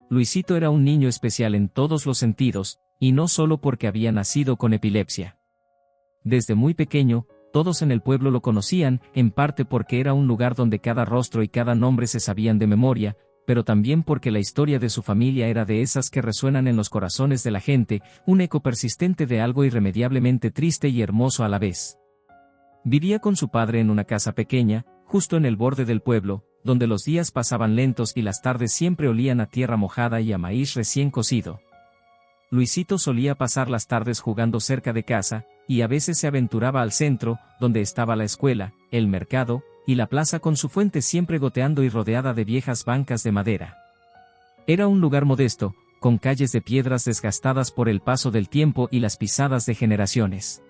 Luisito era un niño especial en todos los sentidos, y no solo porque había nacido con epilepsia. Desde muy pequeño, todos en el pueblo lo conocían, en parte porque era un lugar donde cada rostro y cada nombre se sabían de memoria, pero también porque la historia de su familia era de esas que resuenan en los corazones de la gente, un eco persistente de algo irremediablemente triste y hermoso a la vez. Vivía con su padre en una casa pequeña, justo en el borde del pueblo, donde los días pasaban lentos y las tardes siempre olían a tierra mojada y a maíz recién cocido. Luisito solía pasar las tardes jugando cerca de casa, y a veces se aventuraba al centro, donde estaba la escuela, el mercado, y la plaza con su fuente siempre goteando y rodeada de viejas bancas de madera. Era un lugar modesto, con calles de piedras desgastadas por el paso del tiempo y las pisadas de generaciones.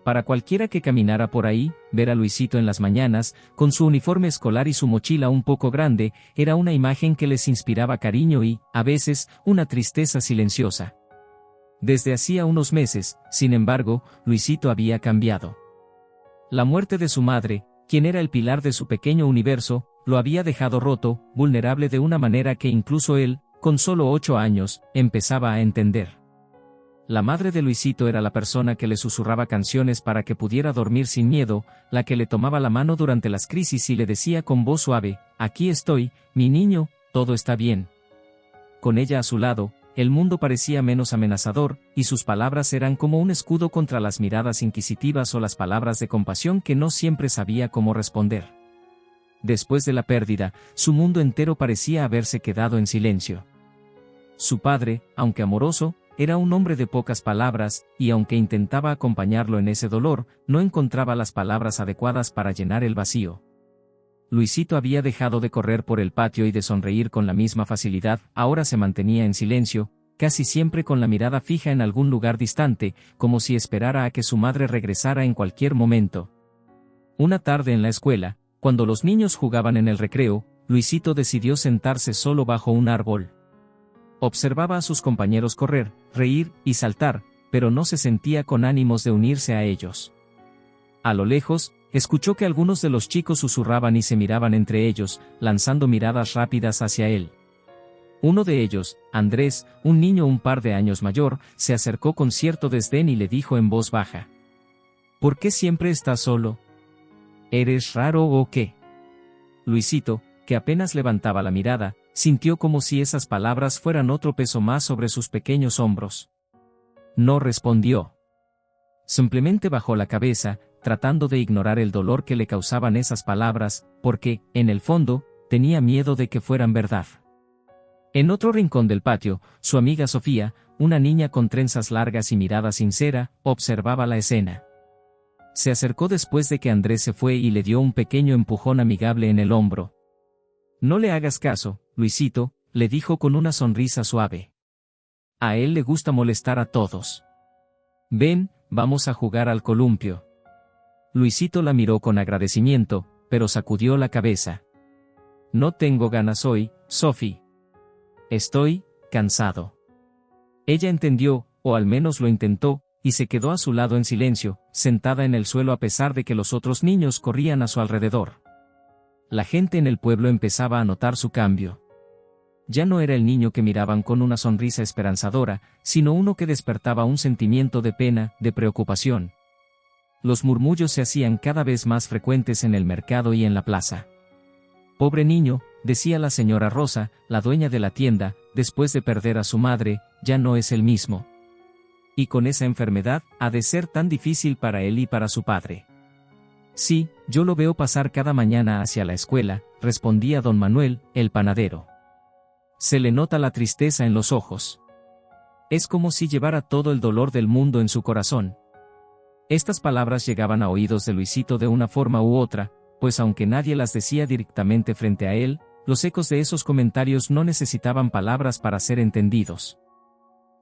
Para cualquiera que caminara por ahí, ver a Luisito en las mañanas, con su uniforme escolar y su mochila un poco grande, era una imagen que les inspiraba cariño y, a veces, una tristeza silenciosa. Desde hacía unos meses, sin embargo, Luisito había cambiado. La muerte de su madre, quien era el pilar de su pequeño universo, lo había dejado roto, vulnerable de una manera que incluso él, con solo 8 años, empezaba a entender. La madre de Luisito era la persona que le susurraba canciones para que pudiera dormir sin miedo, la que le tomaba la mano durante las crisis y le decía con voz suave: «Aquí estoy, mi niño, todo está bien». Con ella a su lado, el mundo parecía menos amenazador, y sus palabras eran como un escudo contra las miradas inquisitivas o las palabras de compasión que no siempre sabía cómo responder. Después de la pérdida, su mundo entero parecía haberse quedado en silencio. Su padre, aunque amoroso, era un hombre de pocas palabras, y aunque intentaba acompañarlo en ese dolor, no encontraba las palabras adecuadas para llenar el vacío. Luisito había dejado de correr por el patio y de sonreír con la misma facilidad, ahora se mantenía en silencio, casi siempre con la mirada fija en algún lugar distante, como si esperara a que su madre regresara en cualquier momento. Una tarde en la escuela, cuando los niños jugaban en el recreo, Luisito decidió sentarse solo bajo un árbol. Observaba a sus compañeros correr, reír y saltar, pero no se sentía con ánimos de unirse a ellos. A lo lejos, escuchó que algunos de los chicos susurraban y se miraban entre ellos, lanzando miradas rápidas hacia él. Uno de ellos, Andrés, un niño un par de años mayor, se acercó con cierto desdén y le dijo en voz baja: «¿Por qué siempre estás solo? ¿Eres raro o qué?». Luisito, que apenas levantaba la mirada, sintió como si esas palabras fueran otro peso más sobre sus pequeños hombros. No respondió. Simplemente bajó la cabeza, tratando de ignorar el dolor que le causaban esas palabras, porque, en el fondo, tenía miedo de que fueran verdad. En otro rincón del patio, su amiga Sofía, una niña con trenzas largas y mirada sincera, observaba la escena. Se acercó después de que Andrés se fue y le dio un pequeño empujón amigable en el hombro. «No le hagas caso, Luisito», le dijo con una sonrisa suave. «A él le gusta molestar a todos. Ven, vamos a jugar al columpio». Luisito la miró con agradecimiento, pero sacudió la cabeza. «No tengo ganas hoy, Sophie. Estoy cansado». Ella entendió, o al menos lo intentó, y se quedó a su lado en silencio, sentada en el suelo a pesar de que los otros niños corrían a su alrededor. La gente en el pueblo empezaba a notar su cambio. Ya no era el niño que miraban con una sonrisa esperanzadora, sino uno que despertaba un sentimiento de pena, de preocupación. Los murmullos se hacían cada vez más frecuentes en el mercado y en la plaza. «Pobre niño», decía la señora Rosa, la dueña de la tienda, «después de perder a su madre, ya no es el mismo. Y con esa enfermedad, ha de ser tan difícil para él y para su padre». «Sí, yo lo veo pasar cada mañana hacia la escuela», respondía don Manuel, el panadero. «Se le nota la tristeza en los ojos. Es como si llevara todo el dolor del mundo en su corazón». Estas palabras llegaban a oídos de Luisito de una forma u otra, pues aunque nadie las decía directamente frente a él, los ecos de esos comentarios no necesitaban palabras para ser entendidos.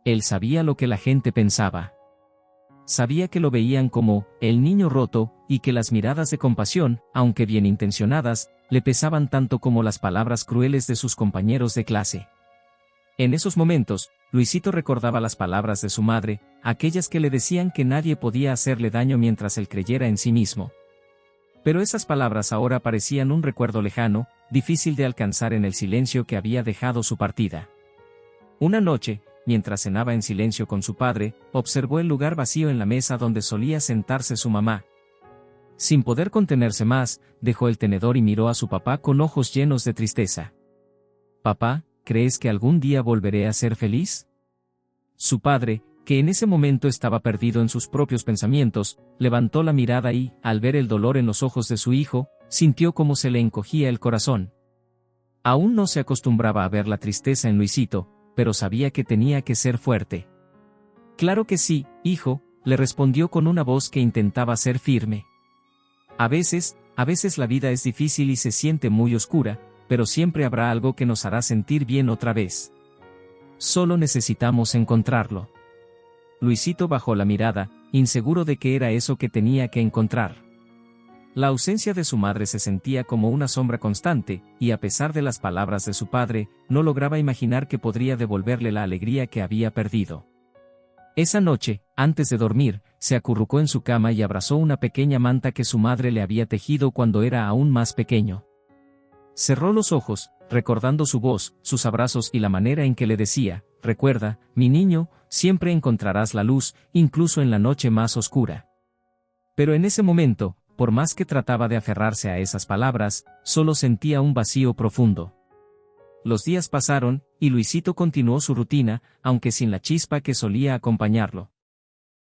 Él sabía lo que la gente pensaba. Sabía que lo veían como el niño roto, y que las miradas de compasión, aunque bien intencionadas, le pesaban tanto como las palabras crueles de sus compañeros de clase. En esos momentos, Luisito recordaba las palabras de su madre, aquellas que le decían que nadie podía hacerle daño mientras él creyera en sí mismo. Pero esas palabras ahora parecían un recuerdo lejano, difícil de alcanzar en el silencio que había dejado su partida. Una noche, mientras cenaba en silencio con su padre, observó el lugar vacío en la mesa donde solía sentarse su mamá. Sin poder contenerse más, dejó el tenedor y miró a su papá con ojos llenos de tristeza. «Papá, ¿crees que algún día volveré a ser feliz?». Su padre, que en ese momento estaba perdido en sus propios pensamientos, levantó la mirada y, al ver el dolor en los ojos de su hijo, sintió cómo se le encogía el corazón. Aún no se acostumbraba a ver la tristeza en Luisito, pero sabía que tenía que ser fuerte. «Claro que sí, hijo», le respondió con una voz que intentaba ser firme. A veces la vida es difícil y se siente muy oscura, pero siempre habrá algo que nos hará sentir bien otra vez. Solo necesitamos encontrarlo. Luisito bajó la mirada, inseguro de qué era eso que tenía que encontrar. La ausencia de su madre se sentía como una sombra constante, y a pesar de las palabras de su padre, no lograba imaginar que podría devolverle la alegría que había perdido. Esa noche, antes de dormir, se acurrucó en su cama y abrazó una pequeña manta que su madre le había tejido cuando era aún más pequeño. Cerró los ojos, recordando su voz, sus abrazos y la manera en que le decía: «Recuerda, mi niño, siempre encontrarás la luz, incluso en la noche más oscura». Pero en ese momento, por más que trataba de aferrarse a esas palabras, solo sentía un vacío profundo. Los días pasaron, y Luisito continuó su rutina, aunque sin la chispa que solía acompañarlo.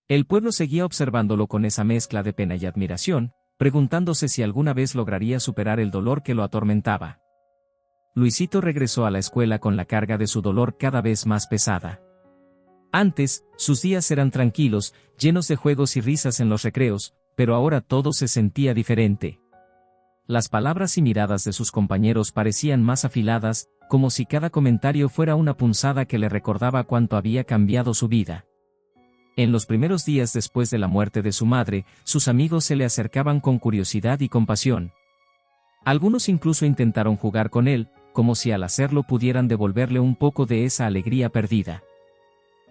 El pueblo seguía observándolo con esa mezcla de pena y admiración, preguntándose si alguna vez lograría superar el dolor que lo atormentaba. Luisito regresó a la escuela con la carga de su dolor cada vez más pesada. Antes, sus días eran tranquilos, llenos de juegos y risas en los recreos, pero ahora todo se sentía diferente. Las palabras y miradas de sus compañeros parecían más afiladas, como si cada comentario fuera una punzada que le recordaba cuánto había cambiado su vida. En los primeros días después de la muerte de su madre, sus amigos se le acercaban con curiosidad y compasión. Algunos incluso intentaron jugar con él, como si al hacerlo pudieran devolverle un poco de esa alegría perdida.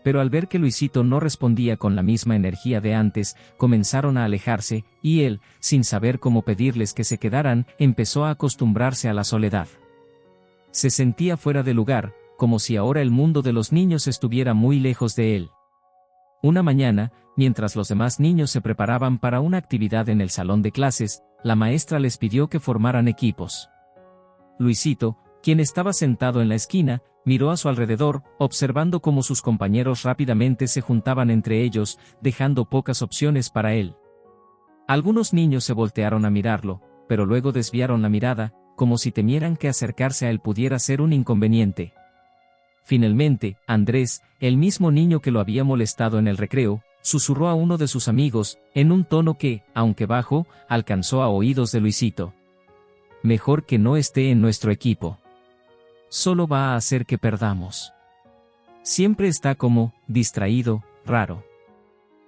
Pero al ver que Luisito no respondía con la misma energía de antes, comenzaron a alejarse, y él, sin saber cómo pedirles que se quedaran, empezó a acostumbrarse a la soledad. Se sentía fuera de lugar, como si ahora el mundo de los niños estuviera muy lejos de él. Una mañana, mientras los demás niños se preparaban para una actividad en el salón de clases, la maestra les pidió que formaran equipos. Luisito, quien estaba sentado en la esquina, miró a su alrededor, observando cómo sus compañeros rápidamente se juntaban entre ellos, dejando pocas opciones para él. Algunos niños se voltearon a mirarlo, pero luego desviaron la mirada, como si temieran que acercarse a él pudiera ser un inconveniente. Finalmente, Andrés, el mismo niño que lo había molestado en el recreo, susurró a uno de sus amigos, en un tono que, aunque bajo, alcanzó a oídos de Luisito: «Mejor que no esté en nuestro equipo. Solo va a hacer que perdamos. Siempre está como, distraído, raro».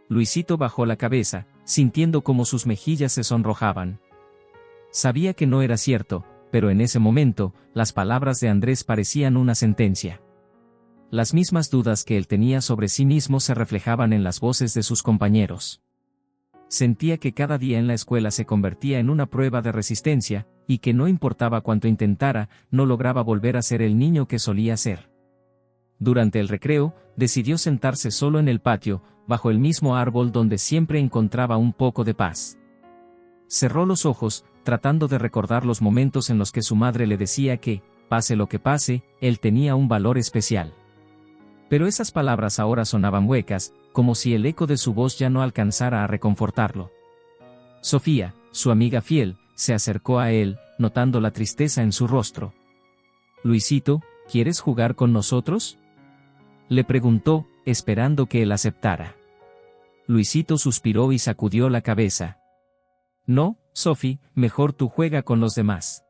Luisito bajó la cabeza, sintiendo como sus mejillas se sonrojaban. Sabía que no era cierto, pero en ese momento, las palabras de Andrés parecían una sentencia. Las mismas dudas que él tenía sobre sí mismo se reflejaban en las voces de sus compañeros. Sentía que cada día en la escuela se convertía en una prueba de resistencia, y que no importaba cuánto intentara, no lograba volver a ser el niño que solía ser. Durante el recreo, decidió sentarse solo en el patio, bajo el mismo árbol donde siempre encontraba un poco de paz. Cerró los ojos, tratando de recordar los momentos en los que su madre le decía que, pase lo que pase, él tenía un valor especial. Pero esas palabras ahora sonaban huecas, como si el eco de su voz ya no alcanzara a reconfortarlo. Sofía, su amiga fiel, se acercó a él, notando la tristeza en su rostro. «Luisito, ¿quieres jugar con nosotros?», le preguntó, esperando que él aceptara. Luisito suspiró y sacudió la cabeza. «No, Sophie, mejor tú juega con los demás.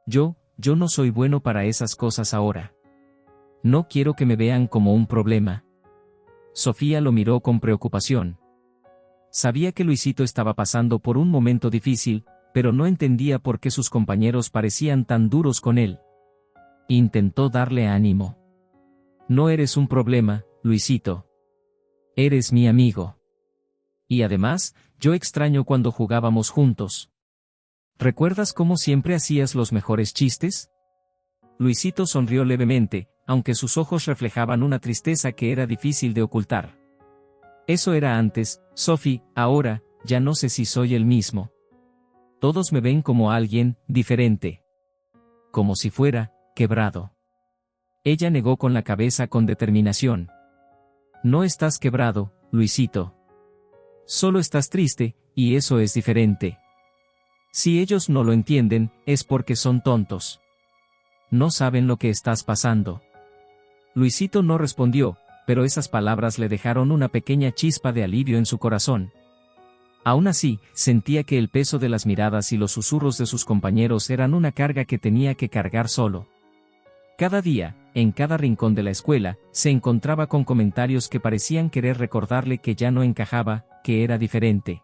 Yo no soy bueno para esas cosas ahora. No quiero que me vean como un problema». Sofía lo miró con preocupación. Sabía que Luisito estaba pasando por un momento difícil, pero no entendía por qué sus compañeros parecían tan duros con él. Intentó darle ánimo. «No eres un problema, Luisito. Eres mi amigo. Y además, yo extraño cuando jugábamos juntos. ¿Recuerdas cómo siempre hacías los mejores chistes?». Luisito sonrió levemente, aunque sus ojos reflejaban una tristeza que era difícil de ocultar. Eso era antes, Sophie, ahora, ya no sé si soy el mismo. Todos me ven como alguien diferente. Como si fuera quebrado. Ella negó con la cabeza con determinación. No estás quebrado, Luisito. Solo estás triste, y eso es diferente. Si ellos no lo entienden, es porque son tontos. No saben lo que estás pasando. Luisito no respondió, pero esas palabras le dejaron una pequeña chispa de alivio en su corazón. Aún así, sentía que el peso de las miradas y los susurros de sus compañeros eran una carga que tenía que cargar solo. Cada día, en cada rincón de la escuela, se encontraba con comentarios que parecían querer recordarle que ya no encajaba, que era diferente.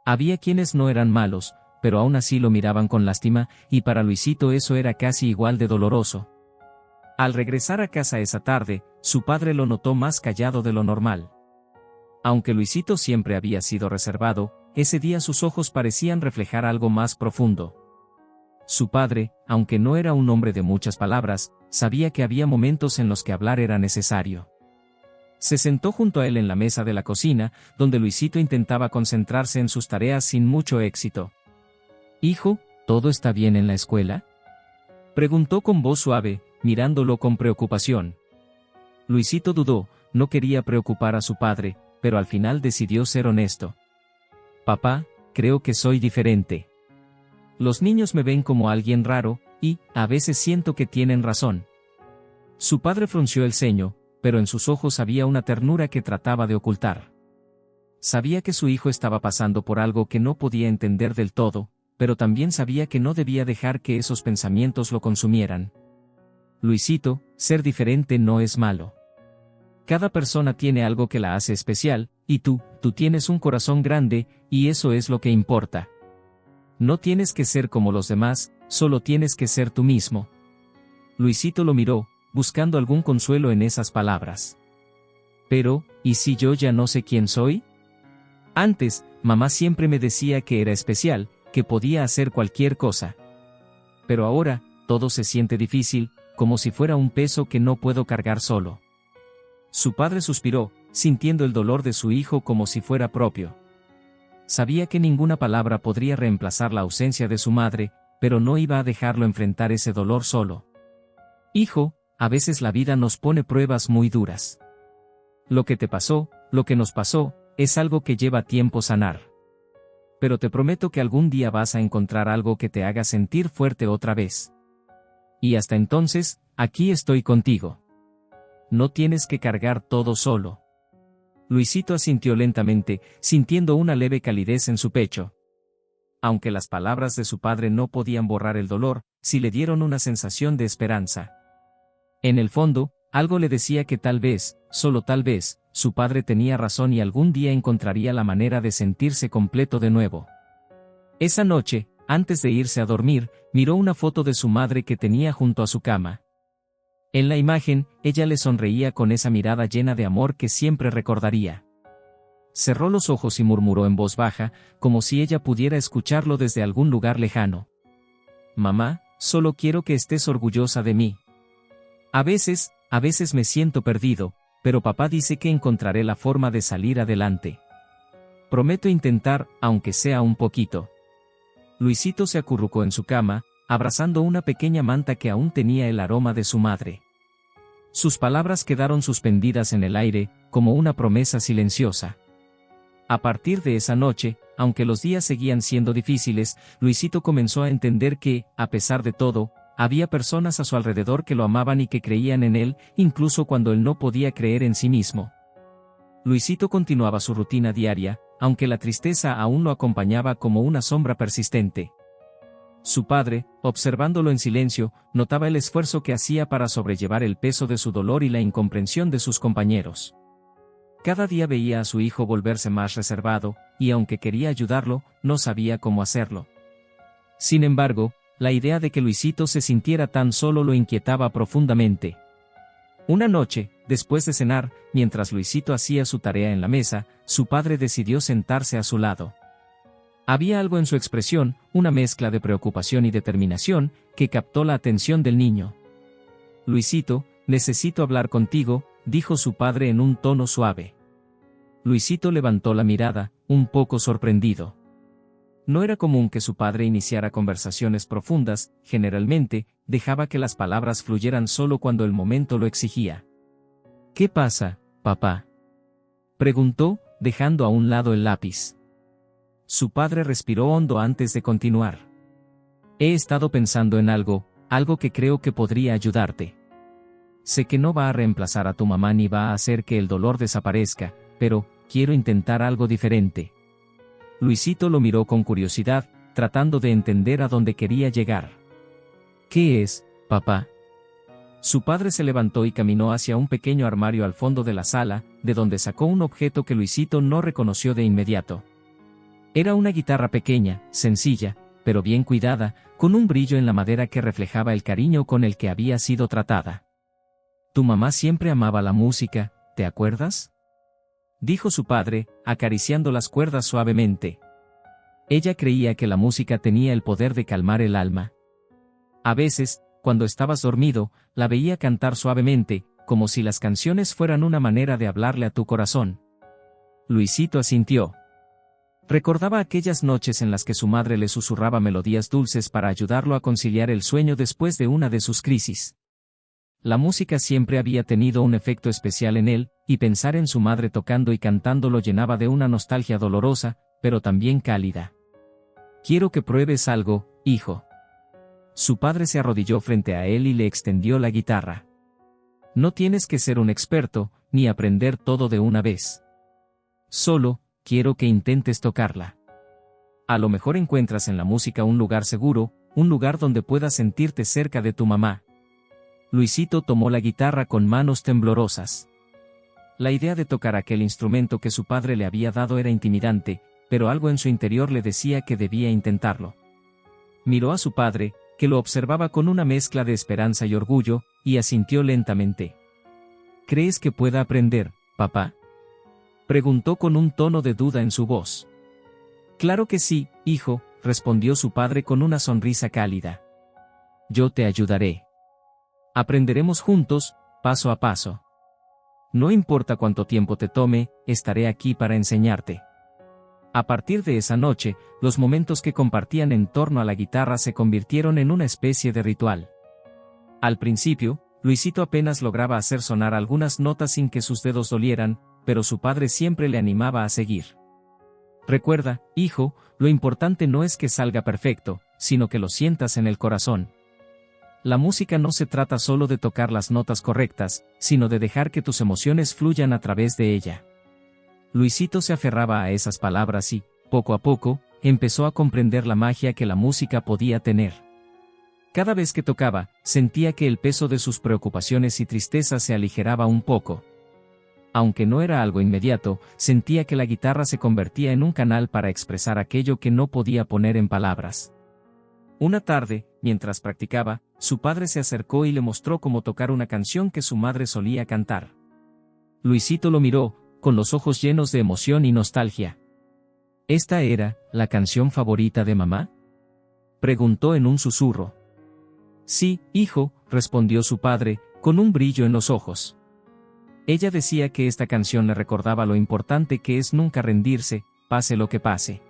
Había quienes no eran malos, pero aún así lo miraban con lástima, y para Luisito eso era casi igual de doloroso. Al regresar a casa esa tarde, su padre lo notó más callado de lo normal. Aunque Luisito siempre había sido reservado, ese día sus ojos parecían reflejar algo más profundo. Su padre, aunque no era un hombre de muchas palabras, sabía que había momentos en los que hablar era necesario. Se sentó junto a él en la mesa de la cocina, donde Luisito intentaba concentrarse en sus tareas sin mucho éxito. «Hijo, ¿todo está bien en la escuela?», preguntó con voz suave, mirándolo con preocupación. Luisito dudó, no quería preocupar a su padre, pero al final decidió ser honesto. «Papá, creo que soy diferente. Los niños me ven como alguien raro, y, a veces siento que tienen razón». Su padre frunció el ceño, pero en sus ojos había una ternura que trataba de ocultar. Sabía que su hijo estaba pasando por algo que no podía entender del todo, pero también sabía que no debía dejar que esos pensamientos lo consumieran. «Luisito, ser diferente no es malo. Cada persona tiene algo que la hace especial, y tú tienes un corazón grande, y eso es lo que importa. No tienes que ser como los demás, solo tienes que ser tú mismo». Luisito lo miró, buscando algún consuelo en esas palabras. «Pero, ¿y si yo ya no sé quién soy? Antes, mamá siempre me decía que era especial, que podía hacer cualquier cosa. Pero ahora, todo se siente difícil, como si fuera un peso que no puedo cargar solo». Su padre suspiró, sintiendo el dolor de su hijo como si fuera propio. Sabía que ninguna palabra podría reemplazar la ausencia de su madre, pero no iba a dejarlo enfrentar ese dolor solo. «Hijo, a veces la vida nos pone pruebas muy duras. Lo que te pasó, lo que nos pasó, es algo que lleva tiempo sanar. Pero te prometo que algún día vas a encontrar algo que te haga sentir fuerte otra vez. Y hasta entonces, aquí estoy contigo. No tienes que cargar todo solo». Luisito asintió lentamente, sintiendo una leve calidez en su pecho. Aunque las palabras de su padre no podían borrar el dolor, sí le dieron una sensación de esperanza. En el fondo, algo le decía que tal vez, solo tal vez, su padre tenía razón y algún día encontraría la manera de sentirse completo de nuevo. Esa noche, antes de irse a dormir, miró una foto de su madre que tenía junto a su cama. En la imagen, ella le sonreía con esa mirada llena de amor que siempre recordaría. Cerró los ojos y murmuró en voz baja, como si ella pudiera escucharlo desde algún lugar lejano. «Mamá, solo quiero que estés orgullosa de mí. A veces me siento perdido, pero papá dice que encontraré la forma de salir adelante. Prometo intentar, aunque sea un poquito». Luisito se acurrucó en su cama, abrazando una pequeña manta que aún tenía el aroma de su madre. Sus palabras quedaron suspendidas en el aire, como una promesa silenciosa. A partir de esa noche, aunque los días seguían siendo difíciles, Luisito comenzó a entender que, a pesar de todo, había personas a su alrededor que lo amaban y que creían en él, incluso cuando él no podía creer en sí mismo. Luisito continuaba su rutina diaria, aunque la tristeza aún lo acompañaba como una sombra persistente. Su padre, observándolo en silencio, notaba el esfuerzo que hacía para sobrellevar el peso de su dolor y la incomprensión de sus compañeros. Cada día veía a su hijo volverse más reservado, y aunque quería ayudarlo, no sabía cómo hacerlo. Sin embargo, la idea de que Luisito se sintiera tan solo lo inquietaba profundamente. Una noche, después de cenar, mientras Luisito hacía su tarea en la mesa, su padre decidió sentarse a su lado. Había algo en su expresión, una mezcla de preocupación y determinación, que captó la atención del niño. «Luisito, Necesito hablar contigo, dijo su padre en un tono suave. Luisito levantó la mirada, un poco sorprendido. No era común que su padre iniciara conversaciones profundas, generalmente, dejaba que las palabras fluyeran solo cuando el momento lo exigía. ¿Qué pasa, papá?, preguntó, dejando a un lado el lápiz. Su padre respiró hondo antes de continuar. He estado pensando en algo que creo que podría ayudarte. Sé que no va a reemplazar a tu mamá ni va a hacer que el dolor desaparezca, pero quiero intentar algo diferente. Luisito lo miró con curiosidad, tratando de entender a dónde quería llegar. ¿Qué es, papá? Su padre se levantó y caminó hacia un pequeño armario al fondo de la sala, de donde sacó un objeto que Luisito no reconoció de inmediato. Era una guitarra pequeña, sencilla, pero bien cuidada, con un brillo en la madera que reflejaba el cariño con el que había sido tratada. Tu mamá siempre amaba la música, ¿te acuerdas?, dijo su padre, acariciando las cuerdas suavemente. Ella creía que la música tenía el poder de calmar el alma. A veces, cuando estabas dormido, la veía cantar suavemente, como si las canciones fueran una manera de hablarle a tu corazón. Luisito asintió. Recordaba aquellas noches en las que su madre le susurraba melodías dulces para ayudarlo a conciliar el sueño después de una de sus crisis. La música siempre había tenido un efecto especial en él, y pensar en su madre tocando y cantando lo llenaba de una nostalgia dolorosa, pero también cálida. Quiero que pruebes algo, hijo. Su padre se arrodilló frente a él y le extendió la guitarra. No tienes que ser un experto, ni aprender todo de una vez. Solo, quiero que intentes tocarla. A lo mejor encuentras en la música un lugar seguro, un lugar donde puedas sentirte cerca de tu mamá. Luisito tomó la guitarra con manos temblorosas. La idea de tocar aquel instrumento que su padre le había dado era intimidante, pero algo en su interior le decía que debía intentarlo. Miró a su padre, que lo observaba con una mezcla de esperanza y orgullo, y asintió lentamente. ¿Crees que pueda aprender, papá?, preguntó con un tono de duda en su voz. Claro que sí, hijo, respondió su padre con una sonrisa cálida. Yo te ayudaré. Aprenderemos juntos, paso a paso. No importa cuánto tiempo te tome, estaré aquí para enseñarte. A partir de esa noche, los momentos que compartían en torno a la guitarra se convirtieron en una especie de ritual. Al principio, Luisito apenas lograba hacer sonar algunas notas sin que sus dedos dolieran, pero su padre siempre le animaba a seguir. Recuerda, hijo, lo importante no es que salga perfecto, sino que lo sientas en el corazón. La música no se trata solo de tocar las notas correctas, sino de dejar que tus emociones fluyan a través de ella. Luisito se aferraba a esas palabras y, poco a poco, empezó a comprender la magia que la música podía tener. Cada vez que tocaba, sentía que el peso de sus preocupaciones y tristezas se aligeraba un poco. Aunque no era algo inmediato, sentía que la guitarra se convertía en un canal para expresar aquello que no podía poner en palabras. Una tarde, mientras practicaba, su padre se acercó y le mostró cómo tocar una canción que su madre solía cantar. Luisito lo miró, con los ojos llenos de emoción y nostalgia. ¿Esta era la canción favorita de mamá?, preguntó en un susurro. Sí, hijo, respondió su padre, con un brillo en los ojos. Ella decía que esta canción le recordaba lo importante que es nunca rendirse, pase lo que pase.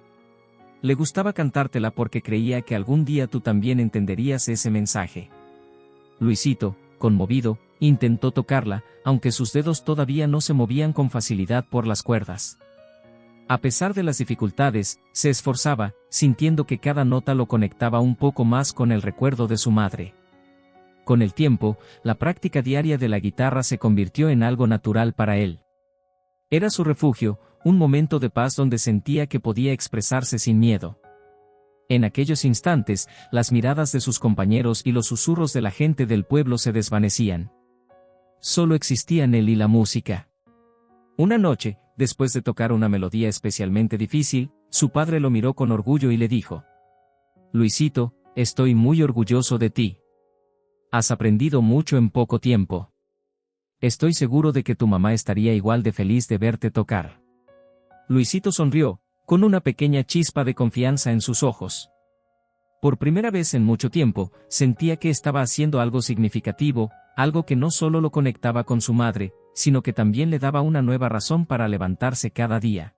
Le gustaba cantártela porque creía que algún día tú también entenderías ese mensaje. Luisito, conmovido, intentó tocarla, aunque sus dedos todavía no se movían con facilidad por las cuerdas. A pesar de las dificultades, se esforzaba, sintiendo que cada nota lo conectaba un poco más con el recuerdo de su madre. Con el tiempo, la práctica diaria de la guitarra se convirtió en algo natural para él. Era su refugio, un momento de paz donde sentía que podía expresarse sin miedo. En aquellos instantes, las miradas de sus compañeros y los susurros de la gente del pueblo se desvanecían. Solo existían él y la música. Una noche, después de tocar una melodía especialmente difícil, su padre lo miró con orgullo y le dijo: Luisito, estoy muy orgulloso de ti. Has aprendido mucho en poco tiempo. Estoy seguro de que tu mamá estaría igual de feliz de verte tocar. Luisito sonrió, con una pequeña chispa de confianza en sus ojos. Por primera vez en mucho tiempo, sentía que estaba haciendo algo significativo, algo que no solo lo conectaba con su madre, sino que también le daba una nueva razón para levantarse cada día.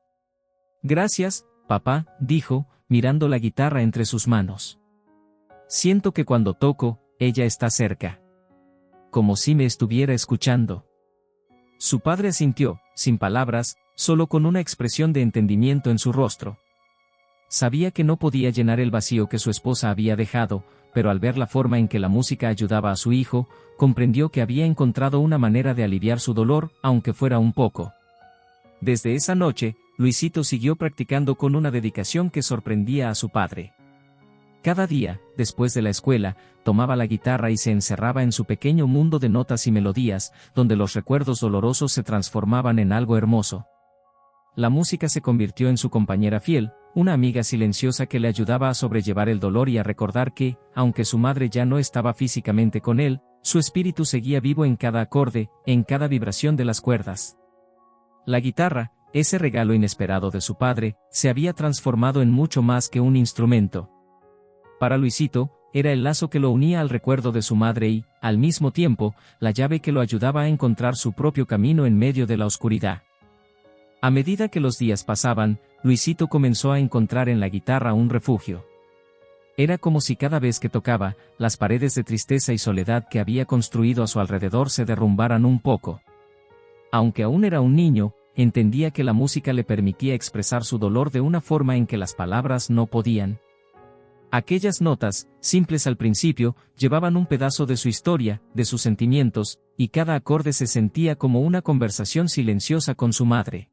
Gracias, papá, dijo, mirando la guitarra entre sus manos. Siento que cuando toco, ella está cerca. Como si me estuviera escuchando. Su padre asintió, sin palabras, solo con una expresión de entendimiento en su rostro. Sabía que no podía llenar el vacío que su esposa había dejado, pero al ver la forma en que la música ayudaba a su hijo, comprendió que había encontrado una manera de aliviar su dolor, aunque fuera un poco. Desde esa noche, Luisito siguió practicando con una dedicación que sorprendía a su padre. Cada día, después de la escuela, tomaba la guitarra y se encerraba en su pequeño mundo de notas y melodías, donde los recuerdos dolorosos se transformaban en algo hermoso. La música se convirtió en su compañera fiel, una amiga silenciosa que le ayudaba a sobrellevar el dolor y a recordar que, aunque su madre ya no estaba físicamente con él, su espíritu seguía vivo en cada acorde, en cada vibración de las cuerdas. La guitarra, ese regalo inesperado de su padre, se había transformado en mucho más que un instrumento. Para Luisito, era el lazo que lo unía al recuerdo de su madre y, al mismo tiempo, la llave que lo ayudaba a encontrar su propio camino en medio de la oscuridad. A medida que los días pasaban, Luisito comenzó a encontrar en la guitarra un refugio. Era como si cada vez que tocaba, las paredes de tristeza y soledad que había construido a su alrededor se derrumbaran un poco. Aunque aún era un niño, entendía que la música le permitía expresar su dolor de una forma en que las palabras no podían. Aquellas notas, simples al principio, llevaban un pedazo de su historia, de sus sentimientos, y cada acorde se sentía como una conversación silenciosa con su madre.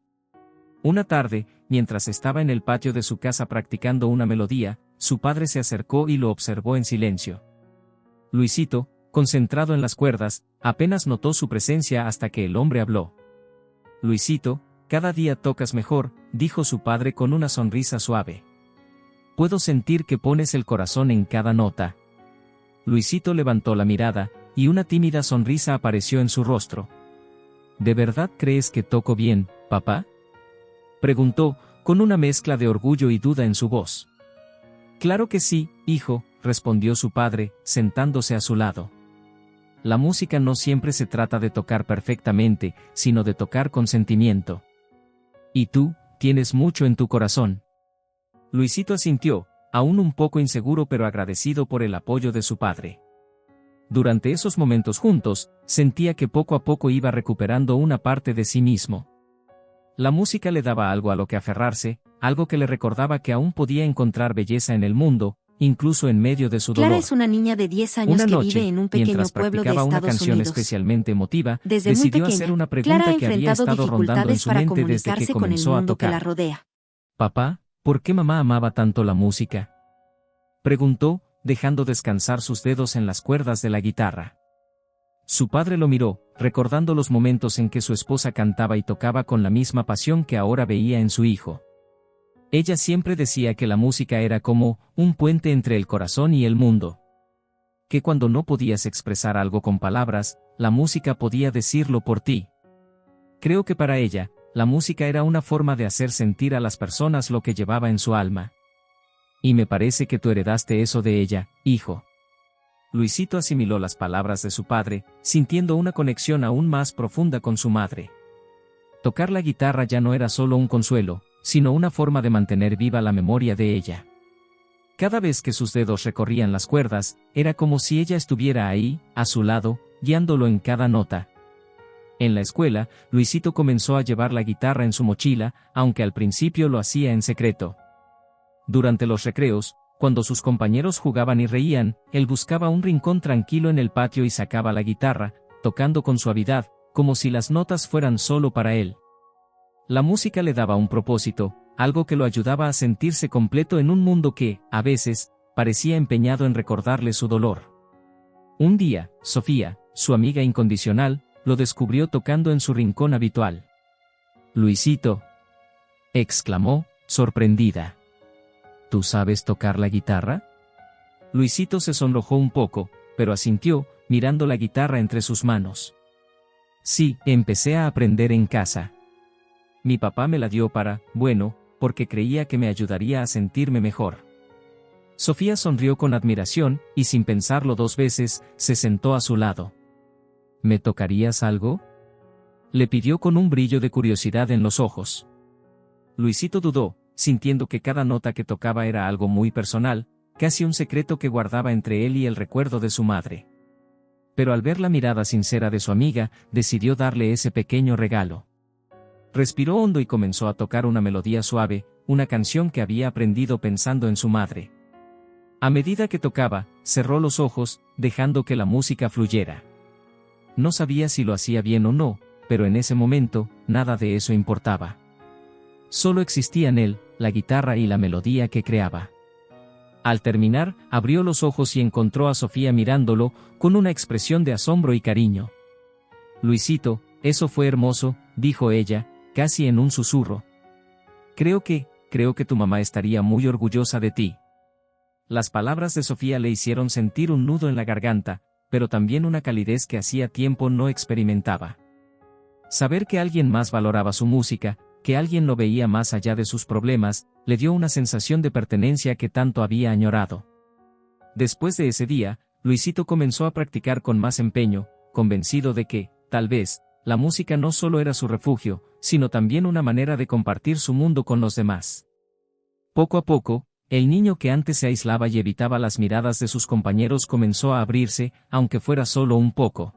Una tarde, mientras estaba en el patio de su casa practicando una melodía, su padre se acercó y lo observó en silencio. Luisito, concentrado en las cuerdas, apenas notó su presencia hasta que el hombre habló. Luisito, cada día tocas mejor, dijo su padre con una sonrisa suave. Puedo sentir que pones el corazón en cada nota. Luisito levantó la mirada, y una tímida sonrisa apareció en su rostro. ¿De verdad crees que toco bien, papá?, preguntó, con una mezcla de orgullo y duda en su voz. Claro que sí, hijo, respondió su padre, sentándose a su lado. La música no siempre se trata de tocar perfectamente, sino de tocar con sentimiento. Y tú, tienes mucho en tu corazón. Luisito asintió, aún un poco inseguro pero agradecido por el apoyo de su padre. Durante esos momentos juntos, sentía que poco a poco iba recuperando una parte de sí mismo. La música le daba algo a lo que aferrarse, algo que le recordaba que aún podía encontrar belleza en el mundo, incluso en medio de su dolor. Clara es una niña de 10 años Una que noche, vive en un pequeño mientras pueblo de practicaba una Estados canción Unidos. especialmente emotiva, Desde muy decidió pequeña, hacer una Clara pregunta ha que había enfrentado estado rondando en dificultades su para mente desde que comunicarse con el comenzó a mundo que la tocar. rodea. Papá, ¿por qué mamá amaba tanto la música?, preguntó, dejando descansar sus dedos en las cuerdas de la guitarra. Su padre lo miró, recordando los momentos en que su esposa cantaba y tocaba con la misma pasión que ahora veía en su hijo. Ella siempre decía que la música era como un puente entre el corazón y el mundo. Que cuando no podías expresar algo con palabras, la música podía decirlo por ti. Creo que para ella, la música era una forma de hacer sentir a las personas lo que llevaba en su alma. Y me parece que tú heredaste eso de ella, hijo. Luisito asimiló las palabras de su padre, sintiendo una conexión aún más profunda con su madre. Tocar la guitarra ya no era solo un consuelo, sino una forma de mantener viva la memoria de ella. Cada vez que sus dedos recorrían las cuerdas, era como si ella estuviera ahí, a su lado, guiándolo en cada nota. En la escuela, Luisito comenzó a llevar la guitarra en su mochila, aunque al principio lo hacía en secreto. Durante los recreos, cuando sus compañeros jugaban y reían, él buscaba un rincón tranquilo en el patio y sacaba la guitarra, tocando con suavidad, como si las notas fueran solo para él. La música le daba un propósito, algo que lo ayudaba a sentirse completo en un mundo que, a veces, parecía empeñado en recordarle su dolor. Un día, Sofía, su amiga incondicional, lo descubrió tocando en su rincón habitual. «Luisito», exclamó, sorprendida. «¿Tú sabes tocar la guitarra?». Luisito se sonrojó un poco, pero asintió, mirando la guitarra entre sus manos. «Sí, empecé a aprender en casa. Mi papá me la dio porque creía que me ayudaría a sentirme mejor». Sofía sonrió con admiración, y sin pensarlo dos veces, se sentó a su lado. ¿Me tocarías algo?, le pidió con un brillo de curiosidad en los ojos. Luisito dudó, sintiendo que cada nota que tocaba era algo muy personal, casi un secreto que guardaba entre él y el recuerdo de su madre. Pero al ver la mirada sincera de su amiga, decidió darle ese pequeño regalo. Respiró hondo y comenzó a tocar una melodía suave, una canción que había aprendido pensando en su madre. A medida que tocaba, cerró los ojos, dejando que la música fluyera. No sabía si lo hacía bien o no, pero en ese momento, nada de eso importaba. Solo existían él, la guitarra y la melodía que creaba. Al terminar, abrió los ojos y encontró a Sofía mirándolo, con una expresión de asombro y cariño. «Luisito, eso fue hermoso», dijo ella, casi en un susurro. Creo que tu mamá estaría muy orgullosa de ti». Las palabras de Sofía le hicieron sentir un nudo en la garganta, pero también una calidez que hacía tiempo no experimentaba. Saber que alguien más valoraba su música, que alguien lo veía más allá de sus problemas, le dio una sensación de pertenencia que tanto había añorado. Después de ese día, Luisito comenzó a practicar con más empeño, convencido de que, tal vez, la música no solo era su refugio, sino también una manera de compartir su mundo con los demás. Poco a poco, el niño que antes se aislaba y evitaba las miradas de sus compañeros comenzó a abrirse, aunque fuera solo un poco.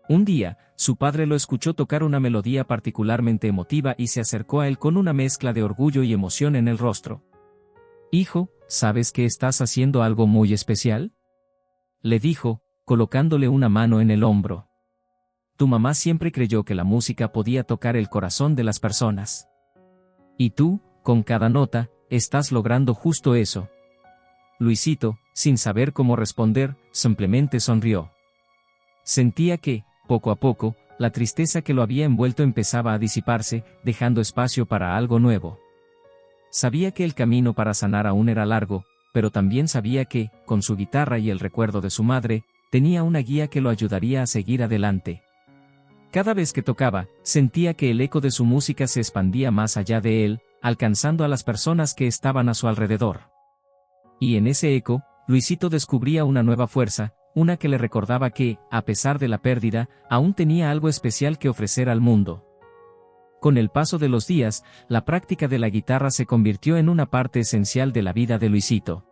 Un día, su padre lo escuchó tocar una melodía particularmente emotiva y se acercó a él con una mezcla de orgullo y emoción en el rostro. «Hijo, ¿sabes que estás haciendo algo muy especial?», le dijo, colocándole una mano en el hombro. «Tu mamá siempre creyó que la música podía tocar el corazón de las personas. Y tú, con cada nota, estás logrando justo eso». Luisito, sin saber cómo responder, simplemente sonrió. Sentía que, poco a poco, la tristeza que lo había envuelto empezaba a disiparse, dejando espacio para algo nuevo. Sabía que el camino para sanar aún era largo, pero también sabía que, con su guitarra y el recuerdo de su madre, tenía una guía que lo ayudaría a seguir adelante. Cada vez que tocaba, sentía que el eco de su música se expandía más allá de él, alcanzando a las personas que estaban a su alrededor. Y en ese eco, Luisito descubría una nueva fuerza, una que le recordaba que, a pesar de la pérdida, aún tenía algo especial que ofrecer al mundo. Con el paso de los días, la práctica de la guitarra se convirtió en una parte esencial de la vida de Luisito.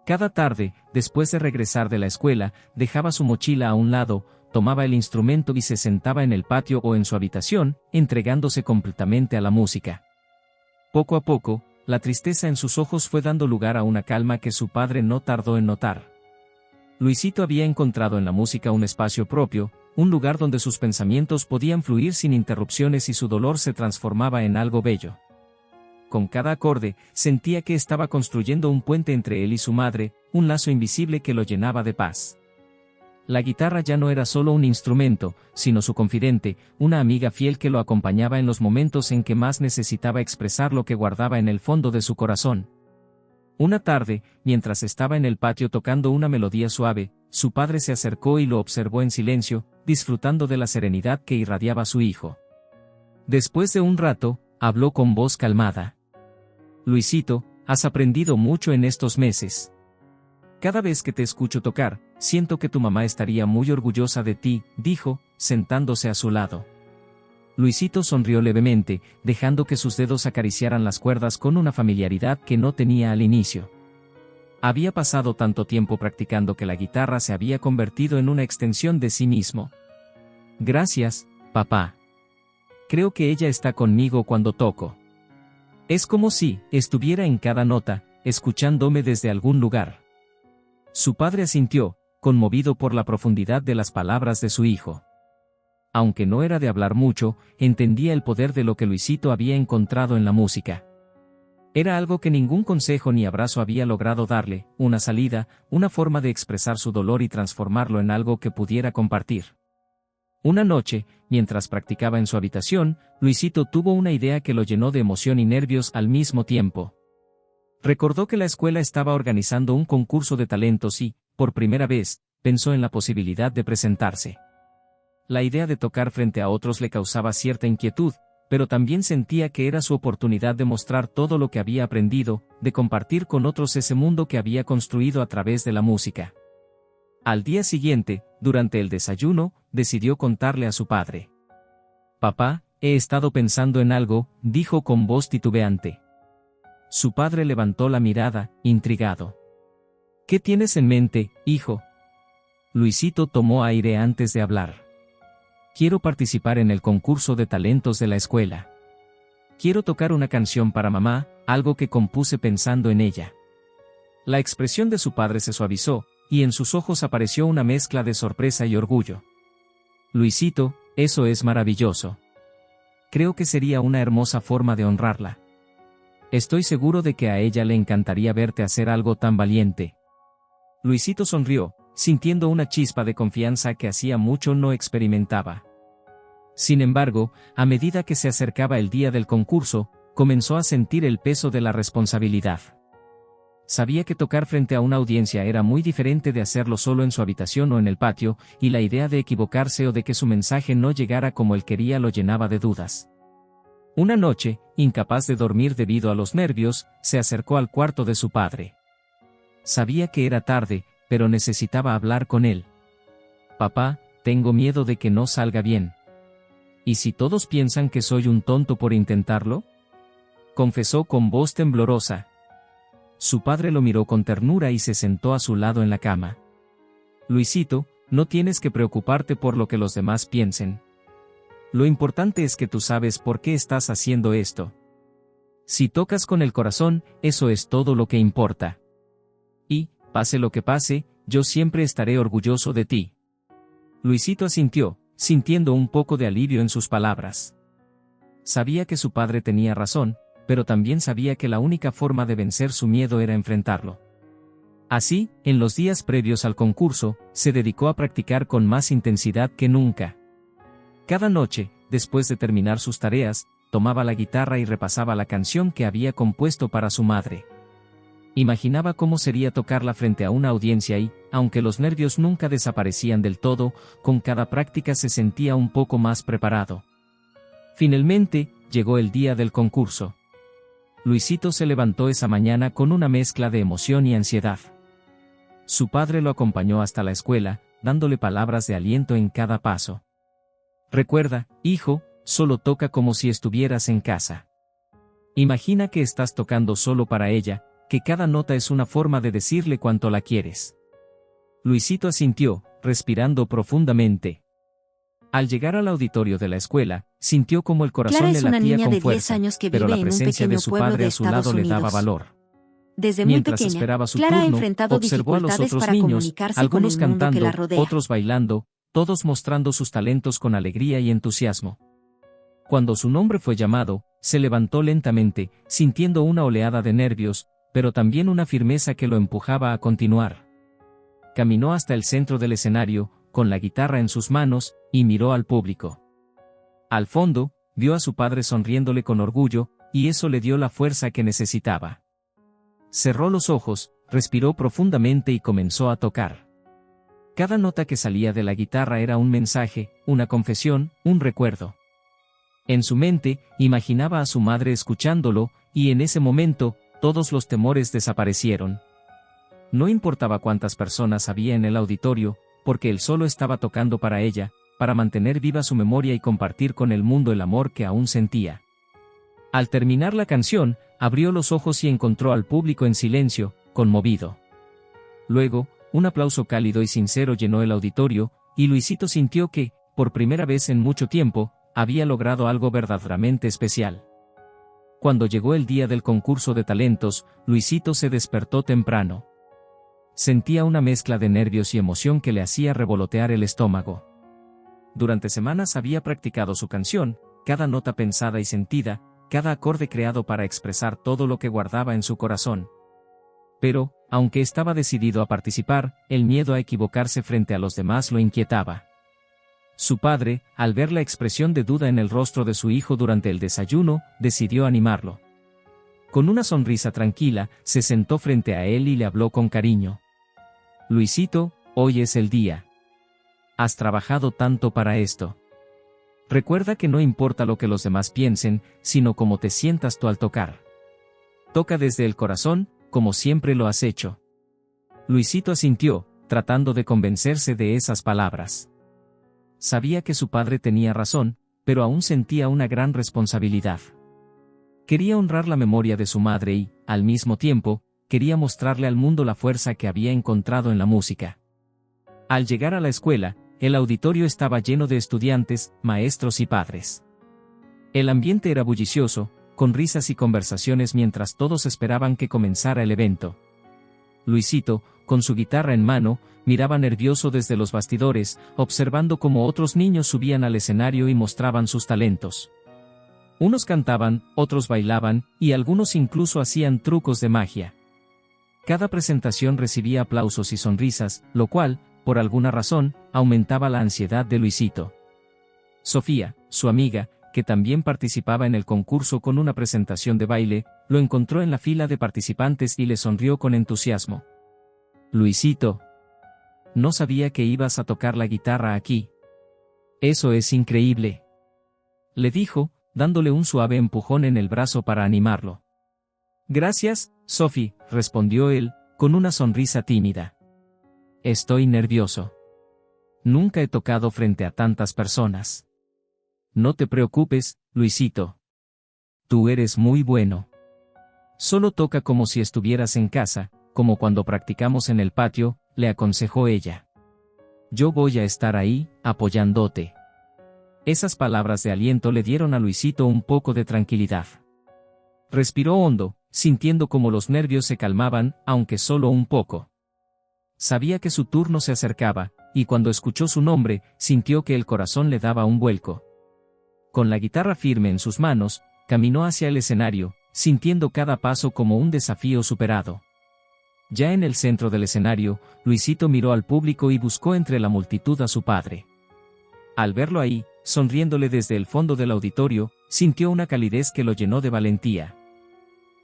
Cada tarde, después de regresar de la escuela, dejaba su mochila a un lado, tomaba el instrumento y se sentaba en el patio o en su habitación, entregándose completamente a la música. Poco a poco, la tristeza en sus ojos fue dando lugar a una calma que su padre no tardó en notar. Luisito había encontrado en la música un espacio propio, un lugar donde sus pensamientos podían fluir sin interrupciones y su dolor se transformaba en algo bello. Con cada acorde, sentía que estaba construyendo un puente entre él y su madre, un lazo invisible que lo llenaba de paz. La guitarra ya no era solo un instrumento, sino su confidente, una amiga fiel que lo acompañaba en los momentos en que más necesitaba expresar lo que guardaba en el fondo de su corazón. Una tarde, mientras estaba en el patio tocando una melodía suave, su padre se acercó y lo observó en silencio, disfrutando de la serenidad que irradiaba su hijo. Después de un rato, habló con voz calmada. «Luisito, has aprendido mucho en estos meses. Cada vez que te escucho tocar, siento que tu mamá estaría muy orgullosa de ti», dijo, sentándose a su lado. Luisito sonrió levemente, dejando que sus dedos acariciaran las cuerdas con una familiaridad que no tenía al inicio. Había pasado tanto tiempo practicando que la guitarra se había convertido en una extensión de sí mismo. «Gracias, papá. Creo que ella está conmigo cuando toco. Es como si estuviera en cada nota, escuchándome desde algún lugar». Su padre asintió, conmovido por la profundidad de las palabras de su hijo. Aunque no era de hablar mucho, entendía el poder de lo que Luisito había encontrado en la música. Era algo que ningún consejo ni abrazo había logrado darle, una salida, una forma de expresar su dolor y transformarlo en algo que pudiera compartir. Una noche, mientras practicaba en su habitación, Luisito tuvo una idea que lo llenó de emoción y nervios al mismo tiempo. Recordó que la escuela estaba organizando un concurso de talentos y, por primera vez, pensó en la posibilidad de presentarse. La idea de tocar frente a otros le causaba cierta inquietud, pero también sentía que era su oportunidad de mostrar todo lo que había aprendido, de compartir con otros ese mundo que había construido a través de la música. Al día siguiente, durante el desayuno, decidió contarle a su padre. «Papá, he estado pensando en algo», dijo con voz titubeante. Su padre levantó la mirada, intrigado. «¿Qué tienes en mente, hijo?». Luisito tomó aire antes de hablar. «Quiero participar en el concurso de talentos de la escuela. Quiero tocar una canción para mamá, algo que compuse pensando en ella». La expresión de su padre se suavizó, y en sus ojos apareció una mezcla de sorpresa y orgullo. «Luisito, eso es maravilloso. Creo que sería una hermosa forma de honrarla. Estoy seguro de que a ella le encantaría verte hacer algo tan valiente». Luisito sonrió, sintiendo una chispa de confianza que hacía mucho no experimentaba. Sin embargo, a medida que se acercaba el día del concurso, comenzó a sentir el peso de la responsabilidad. Sabía que tocar frente a una audiencia era muy diferente de hacerlo solo en su habitación o en el patio, y la idea de equivocarse o de que su mensaje no llegara como él quería lo llenaba de dudas. Una noche, incapaz de dormir debido a los nervios, se acercó al cuarto de su padre. Sabía que era tarde, pero necesitaba hablar con él. «Papá, tengo miedo de que no salga bien. ¿Y si todos piensan que soy un tonto por intentarlo?», confesó con voz temblorosa. Su padre lo miró con ternura y se sentó a su lado en la cama. «Luisito, no tienes que preocuparte por lo que los demás piensen. Lo importante es que tú sabes por qué estás haciendo esto. Si tocas con el corazón, eso es todo lo que importa. Y, pase lo que pase, yo siempre estaré orgulloso de ti». Luisito asintió, sintiendo un poco de alivio en sus palabras. Sabía que su padre tenía razón, pero también sabía que la única forma de vencer su miedo era enfrentarlo. Así, en los días previos al concurso, se dedicó a practicar con más intensidad que nunca. Cada noche, después de terminar sus tareas, tomaba la guitarra y repasaba la canción que había compuesto para su madre. Imaginaba cómo sería tocarla frente a una audiencia y, aunque los nervios nunca desaparecían del todo, con cada práctica se sentía un poco más preparado. Finalmente, llegó el día del concurso. Luisito se levantó esa mañana con una mezcla de emoción y ansiedad. Su padre lo acompañó hasta la escuela, dándole palabras de aliento en cada paso. «Recuerda, hijo, solo toca como si estuvieras en casa. Imagina que estás tocando solo para ella, que cada nota es una forma de decirle cuánto la quieres». Luisito asintió, respirando profundamente. Al llegar al auditorio de la escuela, sintió como el corazón le latía con fuerza, pero la presencia de su padre a su lado le daba valor. Desde muy Mientras pequeña, esperaba su Clara ha turno, enfrentado observó a los dificultades otros para niños, comunicarse algunos con el mundo que cantando, la rodea. otros bailando, todos mostrando sus talentos con alegría y entusiasmo. Cuando su nombre fue llamado, se levantó lentamente, sintiendo una oleada de nervios, pero también una firmeza que lo empujaba a continuar. Caminó hasta el centro del escenario, con la guitarra en sus manos, y miró al público. Al fondo, vio a su padre sonriéndole con orgullo, y eso le dio la fuerza que necesitaba. Cerró los ojos, respiró profundamente y comenzó a tocar. Cada nota que salía de la guitarra era un mensaje, una confesión, un recuerdo. En su mente, imaginaba a su madre escuchándolo, y en ese momento, todos los temores desaparecieron. No importaba cuántas personas había en el auditorio, porque él solo estaba tocando para ella, para mantener viva su memoria y compartir con el mundo el amor que aún sentía. Al terminar la canción, abrió los ojos y encontró al público en silencio, conmovido. Luego, un aplauso cálido y sincero llenó el auditorio, y Luisito sintió que, por primera vez en mucho tiempo, había logrado algo verdaderamente especial. Cuando llegó el día del concurso de talentos, Luisito se despertó temprano. Sentía una mezcla de nervios y emoción que le hacía revolotear el estómago. Durante semanas había practicado su canción, cada nota pensada y sentida, cada acorde creado para expresar todo lo que guardaba en su corazón. Pero, aunque estaba decidido a participar, el miedo a equivocarse frente a los demás lo inquietaba. Su padre, al ver la expresión de duda en el rostro de su hijo durante el desayuno, decidió animarlo. Con una sonrisa tranquila, se sentó frente a él y le habló con cariño. «Luisito, hoy es el día. Has trabajado tanto para esto. Recuerda que no importa lo que los demás piensen, sino cómo te sientas tú al tocar. Toca desde el corazón, como siempre lo has hecho». Luisito asintió, tratando de convencerse de esas palabras. Sabía que su padre tenía razón, pero aún sentía una gran responsabilidad. Quería honrar la memoria de su madre y, al mismo tiempo, quería mostrarle al mundo la fuerza que había encontrado en la música. Al llegar a la escuela, el auditorio estaba lleno de estudiantes, maestros y padres. El ambiente era bullicioso, con risas y conversaciones mientras todos esperaban que comenzara el evento. Luisito, con su guitarra en mano, miraba nervioso desde los bastidores, observando cómo otros niños subían al escenario y mostraban sus talentos. Unos cantaban, otros bailaban, y algunos incluso hacían trucos de magia. Cada presentación recibía aplausos y sonrisas, lo cual, por alguna razón, aumentaba la ansiedad de Luisito. Sofía, su amiga, que también participaba en el concurso con una presentación de baile, lo encontró en la fila de participantes y le sonrió con entusiasmo. «Luisito, no sabía que ibas a tocar la guitarra aquí. Eso es increíble», le dijo, dándole un suave empujón en el brazo para animarlo. «Gracias, Sophie», respondió él, con una sonrisa tímida. «Estoy nervioso. Nunca he tocado frente a tantas personas». «No te preocupes, Luisito. Tú eres muy bueno. Solo toca como si estuvieras en casa, como cuando practicamos en el patio», le aconsejó ella. «Yo voy a estar ahí, apoyándote». Esas palabras de aliento le dieron a Luisito un poco de tranquilidad. Respiró hondo, sintiendo como los nervios se calmaban, aunque solo un poco. Sabía que su turno se acercaba, y cuando escuchó su nombre, sintió que el corazón le daba un vuelco. Con la guitarra firme en sus manos, caminó hacia el escenario, sintiendo cada paso como un desafío superado. Ya en el centro del escenario, Luisito miró al público y buscó entre la multitud a su padre. Al verlo ahí, sonriéndole desde el fondo del auditorio, sintió una calidez que lo llenó de valentía.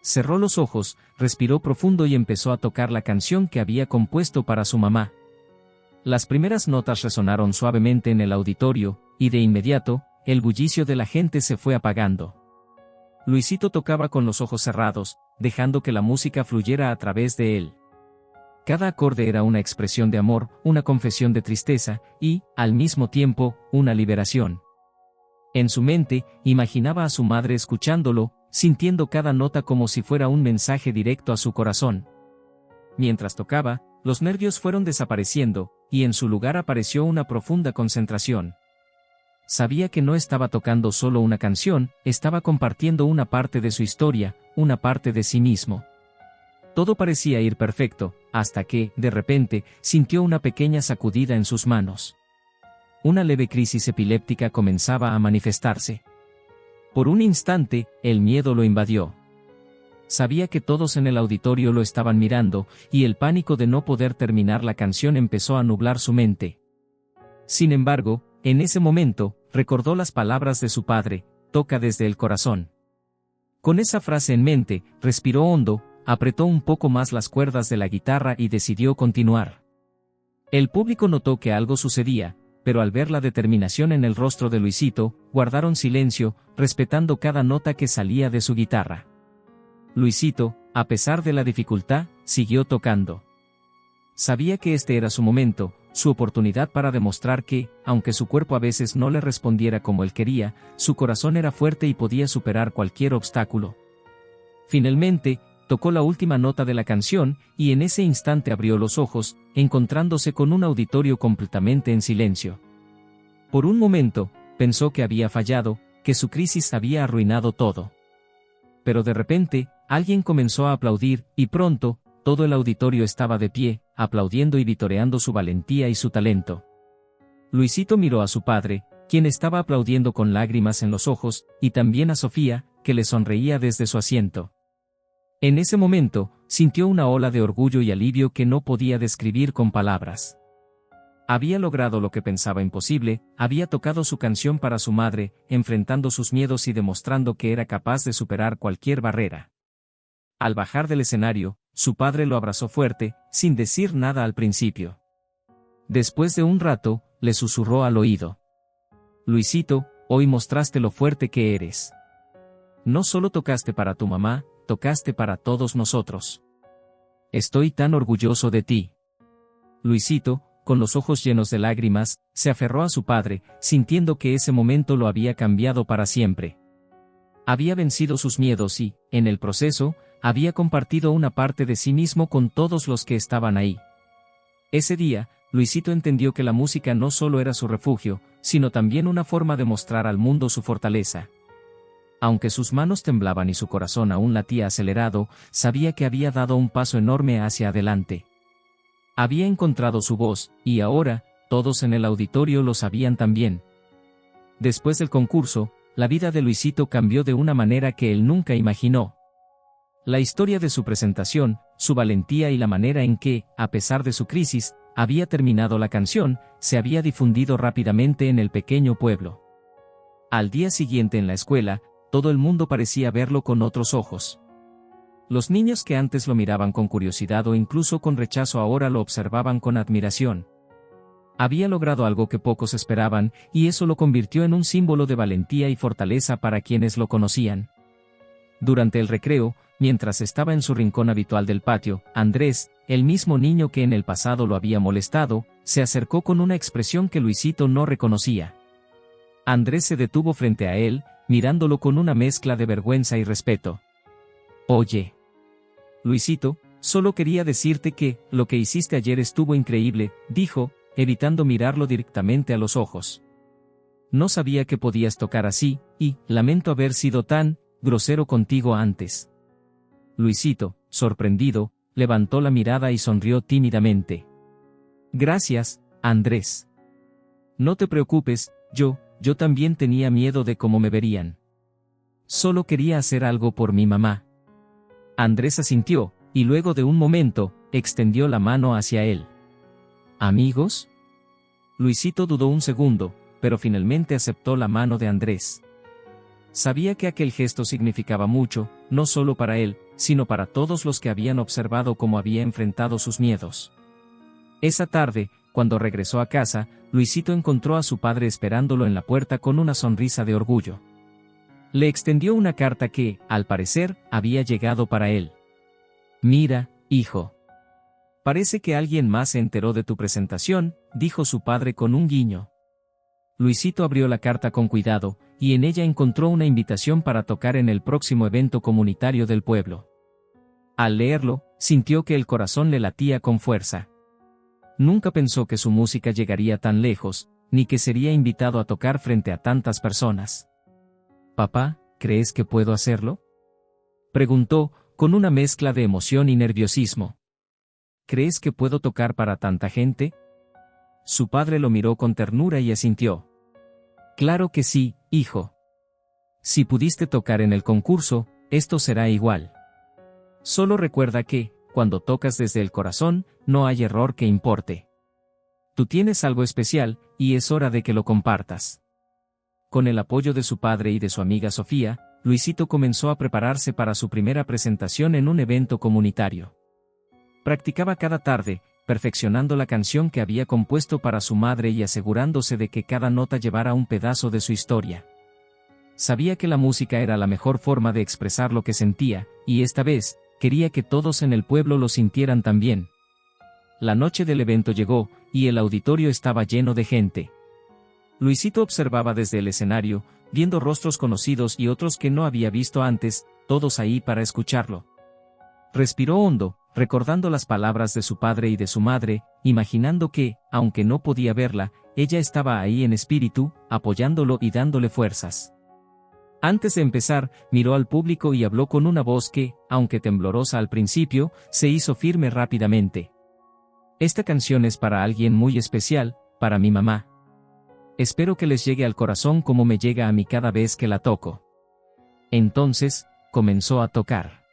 Cerró los ojos, respiró profundo y empezó a tocar la canción que había compuesto para su mamá. Las primeras notas resonaron suavemente en el auditorio, y de inmediato, el bullicio de la gente se fue apagando. Luisito tocaba con los ojos cerrados, dejando que la música fluyera a través de él. Cada acorde era una expresión de amor, una confesión de tristeza, y, al mismo tiempo, una liberación. En su mente, imaginaba a su madre escuchándolo, sintiendo cada nota como si fuera un mensaje directo a su corazón. Mientras tocaba, los nervios fueron desapareciendo, y en su lugar apareció una profunda concentración. Sabía que no estaba tocando solo una canción, estaba compartiendo una parte de su historia, una parte de sí mismo. Todo parecía ir perfecto, hasta que, de repente, sintió una pequeña sacudida en sus manos. Una leve crisis epiléptica comenzaba a manifestarse. Por un instante, el miedo lo invadió. Sabía que todos en el auditorio lo estaban mirando, y el pánico de no poder terminar la canción empezó a nublar su mente. Sin embargo, en ese momento, recordó las palabras de su padre: «Toca desde el corazón». Con esa frase en mente, respiró hondo, apretó un poco más las cuerdas de la guitarra y decidió continuar. El público notó que algo sucedía, pero al ver la determinación en el rostro de Luisito, guardaron silencio, respetando cada nota que salía de su guitarra. Luisito, a pesar de la dificultad, siguió tocando. Sabía que este era su momento, su oportunidad para demostrar que, aunque su cuerpo a veces no le respondiera como él quería, su corazón era fuerte y podía superar cualquier obstáculo. Finalmente, tocó la última nota de la canción, y en ese instante abrió los ojos, encontrándose con un auditorio completamente en silencio. Por un momento, pensó que había fallado, que su crisis había arruinado todo. Pero de repente, alguien comenzó a aplaudir, y pronto, todo el auditorio estaba de pie, aplaudiendo y vitoreando su valentía y su talento. Luisito miró a su padre, quien estaba aplaudiendo con lágrimas en los ojos, y también a Sofía, que le sonreía desde su asiento. En ese momento, sintió una ola de orgullo y alivio que no podía describir con palabras. Había logrado lo que pensaba imposible, había tocado su canción para su madre, enfrentando sus miedos y demostrando que era capaz de superar cualquier barrera. Al bajar del escenario, su padre lo abrazó fuerte, sin decir nada al principio. Después de un rato, le susurró al oído: «Luisito, hoy mostraste lo fuerte que eres. No solo tocaste para tu mamá, tocaste para todos nosotros. Estoy tan orgulloso de ti». Luisito, con los ojos llenos de lágrimas, se aferró a su padre, sintiendo que ese momento lo había cambiado para siempre. Había vencido sus miedos y, en el proceso, había compartido una parte de sí mismo con todos los que estaban ahí. Ese día, Luisito entendió que la música no solo era su refugio, sino también una forma de mostrar al mundo su fortaleza. Aunque sus manos temblaban y su corazón aún latía acelerado, sabía que había dado un paso enorme hacia adelante. Había encontrado su voz, y ahora, todos en el auditorio lo sabían también. Después del concurso, la vida de Luisito cambió de una manera que él nunca imaginó. La historia de su presentación, su valentía y la manera en que, a pesar de su crisis, había terminado la canción, se había difundido rápidamente en el pequeño pueblo. Al día siguiente en la escuela, todo el mundo parecía verlo con otros ojos. Los niños que antes lo miraban con curiosidad o incluso con rechazo ahora lo observaban con admiración. Había logrado algo que pocos esperaban, y eso lo convirtió en un símbolo de valentía y fortaleza para quienes lo conocían. Durante el recreo, mientras estaba en su rincón habitual del patio, Andrés, el mismo niño que en el pasado lo había molestado, se acercó con una expresión que Luisito no reconocía. Andrés se detuvo frente a él, mirándolo con una mezcla de vergüenza y respeto. «Oye, Luisito, solo quería decirte que, lo que hiciste ayer estuvo increíble», dijo, evitando mirarlo directamente a los ojos. «No sabía que podías tocar así, y, lamento haber sido tan grosero contigo antes». Luisito, sorprendido, levantó la mirada y sonrió tímidamente. «Gracias, Andrés. No te preocupes, yo también tenía miedo de cómo me verían. Solo quería hacer algo por mi mamá». Andrés asintió, y luego de un momento, extendió la mano hacia él. «¿Amigos?». Luisito dudó un segundo, pero finalmente aceptó la mano de Andrés. Sabía que aquel gesto significaba mucho, no solo para él, sino para todos los que habían observado cómo había enfrentado sus miedos. Esa tarde, cuando regresó a casa, Luisito encontró a su padre esperándolo en la puerta con una sonrisa de orgullo. Le extendió una carta que, al parecer, había llegado para él. «Mira, hijo. Parece que alguien más se enteró de tu presentación», dijo su padre con un guiño. Luisito abrió la carta con cuidado, y en ella encontró una invitación para tocar en el próximo evento comunitario del pueblo. Al leerlo, sintió que el corazón le latía con fuerza. Nunca pensó que su música llegaría tan lejos, ni que sería invitado a tocar frente a tantas personas. «Papá, ¿crees que puedo hacerlo?», preguntó, con una mezcla de emoción y nerviosismo. «¿Crees que puedo tocar para tanta gente?». Su padre lo miró con ternura y asintió. «Claro que sí, hijo. Si pudiste tocar en el concurso, esto será igual. Solo recuerda que, cuando tocas desde el corazón, no hay error que importe. Tú tienes algo especial, y es hora de que lo compartas». Con el apoyo de su padre y de su amiga Sofía, Luisito comenzó a prepararse para su primera presentación en un evento comunitario. Practicaba cada tarde, perfeccionando la canción que había compuesto para su madre y asegurándose de que cada nota llevara un pedazo de su historia. Sabía que la música era la mejor forma de expresar lo que sentía, y esta vez, quería que todos en el pueblo lo sintieran también. La noche del evento llegó, y el auditorio estaba lleno de gente. Luisito observaba desde el escenario, viendo rostros conocidos y otros que no había visto antes, todos ahí para escucharlo. Respiró hondo, recordando las palabras de su padre y de su madre, imaginando que, aunque no podía verla, ella estaba ahí en espíritu, apoyándolo y dándole fuerzas. Antes de empezar, miró al público y habló con una voz que, aunque temblorosa al principio, se hizo firme rápidamente. «Esta canción es para alguien muy especial, para mi mamá. Espero que les llegue al corazón como me llega a mí cada vez que la toco». Entonces, comenzó a tocar.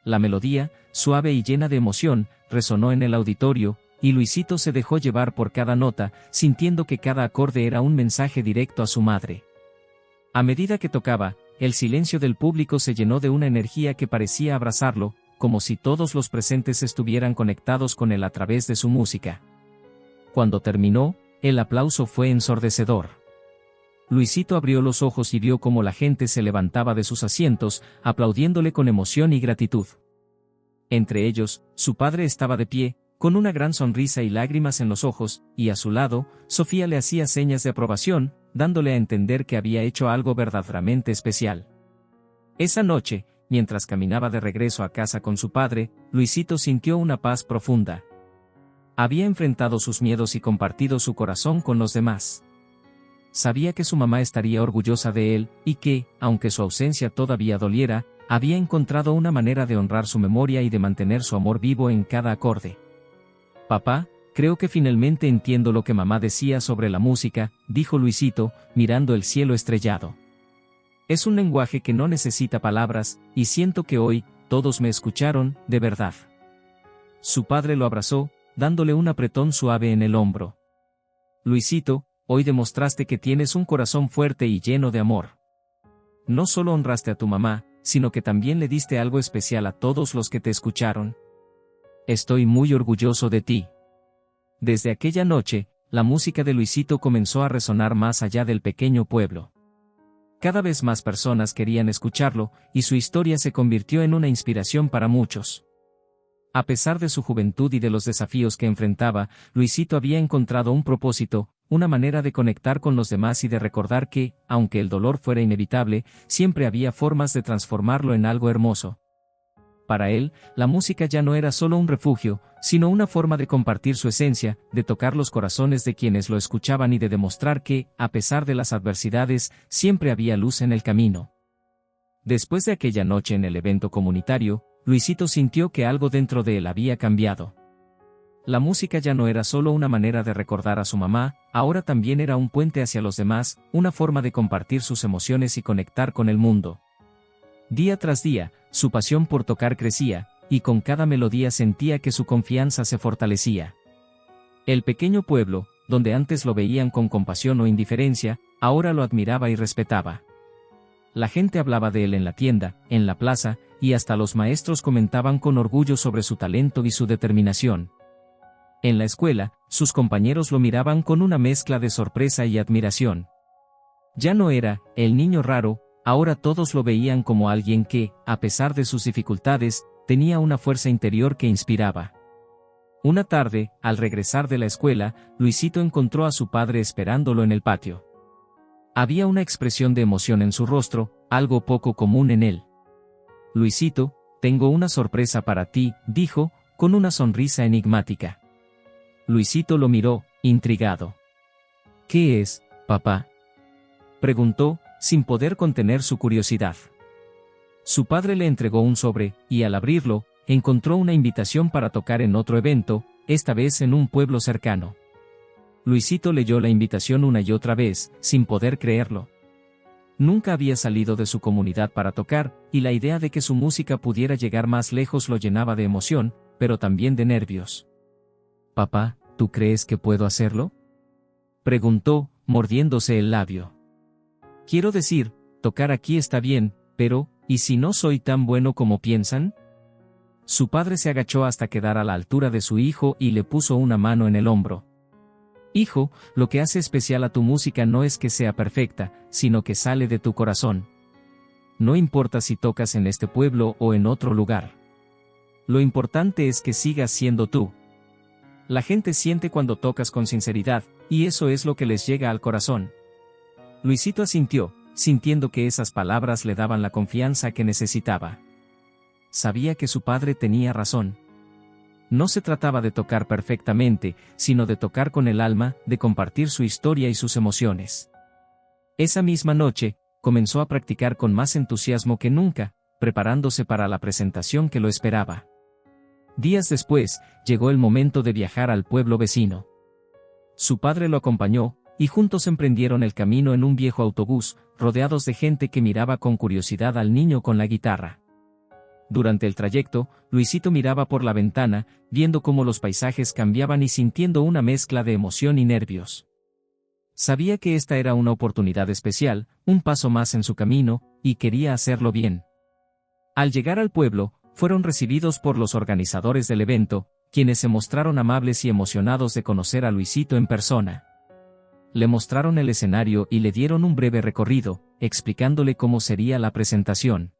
La melodía, suave y llena de emoción, resonó en el auditorio, y Luisito se dejó llevar por cada nota, sintiendo que cada acorde era un mensaje directo a su madre. A medida que tocaba, el silencio del público se llenó de una energía que parecía abrazarlo, como si todos los presentes estuvieran conectados con él a través de su música. Cuando terminó, el aplauso fue ensordecedor. Luisito abrió los ojos y vio cómo la gente se levantaba de sus asientos, aplaudiéndole con emoción y gratitud. Entre ellos, su padre estaba de pie, con una gran sonrisa y lágrimas en los ojos, y a su lado, Sofía le hacía señas de aprobación, dándole a entender que había hecho algo verdaderamente especial. Esa noche, mientras caminaba de regreso a casa con su padre, Luisito sintió una paz profunda. Había enfrentado sus miedos y compartido su corazón con los demás. Sabía que su mamá estaría orgullosa de él, y que, aunque su ausencia todavía doliera, había encontrado una manera de honrar su memoria y de mantener su amor vivo en cada acorde. «Papá, creo que finalmente entiendo lo que mamá decía sobre la música», dijo Luisito, mirando el cielo estrellado. «Es un lenguaje que no necesita palabras, y siento que hoy, todos me escucharon, de verdad». Su padre lo abrazó, dándole un apretón suave en el hombro. «Luisito, hoy demostraste que tienes un corazón fuerte y lleno de amor. No solo honraste a tu mamá, sino que también le diste algo especial a todos los que te escucharon. Estoy muy orgulloso de ti». Desde aquella noche, la música de Luisito comenzó a resonar más allá del pequeño pueblo. Cada vez más personas querían escucharlo, y su historia se convirtió en una inspiración para muchos. A pesar de su juventud y de los desafíos que enfrentaba, Luisito había encontrado un propósito, una manera de conectar con los demás y de recordar que, aunque el dolor fuera inevitable, siempre había formas de transformarlo en algo hermoso. Para él, la música ya no era solo un refugio, sino una forma de compartir su esencia, de tocar los corazones de quienes lo escuchaban y de demostrar que, a pesar de las adversidades, siempre había luz en el camino. Después de aquella noche en el evento comunitario, Luisito sintió que algo dentro de él había cambiado. La música ya no era solo una manera de recordar a su mamá, ahora también era un puente hacia los demás, una forma de compartir sus emociones y conectar con el mundo. Día tras día, su pasión por tocar crecía, y con cada melodía sentía que su confianza se fortalecía. El pequeño pueblo, donde antes lo veían con compasión o indiferencia, ahora lo admiraba y respetaba. La gente hablaba de él en la tienda, en la plaza, y hasta los maestros comentaban con orgullo sobre su talento y su determinación. En la escuela, sus compañeros lo miraban con una mezcla de sorpresa y admiración. Ya no era el niño raro, ahora todos lo veían como alguien que, a pesar de sus dificultades, tenía una fuerza interior que inspiraba. Una tarde, al regresar de la escuela, Luisito encontró a su padre esperándolo en el patio. Había una expresión de emoción en su rostro, algo poco común en él. «Luisito, tengo una sorpresa para ti», dijo, con una sonrisa enigmática. Luisito lo miró, intrigado. «¿Qué es, papá?», preguntó, sin poder contener su curiosidad. Su padre le entregó un sobre, y al abrirlo, encontró una invitación para tocar en otro evento, esta vez en un pueblo cercano. Luisito leyó la invitación una y otra vez, sin poder creerlo. Nunca había salido de su comunidad para tocar, y la idea de que su música pudiera llegar más lejos lo llenaba de emoción, pero también de nervios. «Papá, ¿tú crees que puedo hacerlo?», preguntó, mordiéndose el labio. «Quiero decir, tocar aquí está bien, pero, ¿y si no soy tan bueno como piensan?». Su padre se agachó hasta quedar a la altura de su hijo y le puso una mano en el hombro. «Hijo, lo que hace especial a tu música no es que sea perfecta, sino que sale de tu corazón. No importa si tocas en este pueblo o en otro lugar. Lo importante es que sigas siendo tú. La gente siente cuando tocas con sinceridad, y eso es lo que les llega al corazón». Luisito asintió, sintiendo que esas palabras le daban la confianza que necesitaba. Sabía que su padre tenía razón. No se trataba de tocar perfectamente, sino de tocar con el alma, de compartir su historia y sus emociones. Esa misma noche, comenzó a practicar con más entusiasmo que nunca, preparándose para la presentación que lo esperaba. Días después, llegó el momento de viajar al pueblo vecino. Su padre lo acompañó, y juntos emprendieron el camino en un viejo autobús, rodeados de gente que miraba con curiosidad al niño con la guitarra. Durante el trayecto, Luisito miraba por la ventana, viendo cómo los paisajes cambiaban y sintiendo una mezcla de emoción y nervios. Sabía que esta era una oportunidad especial, un paso más en su camino, y quería hacerlo bien. Al llegar al pueblo, fueron recibidos por los organizadores del evento, quienes se mostraron amables y emocionados de conocer a Luisito en persona. Le mostraron el escenario y le dieron un breve recorrido, explicándole cómo sería la presentación.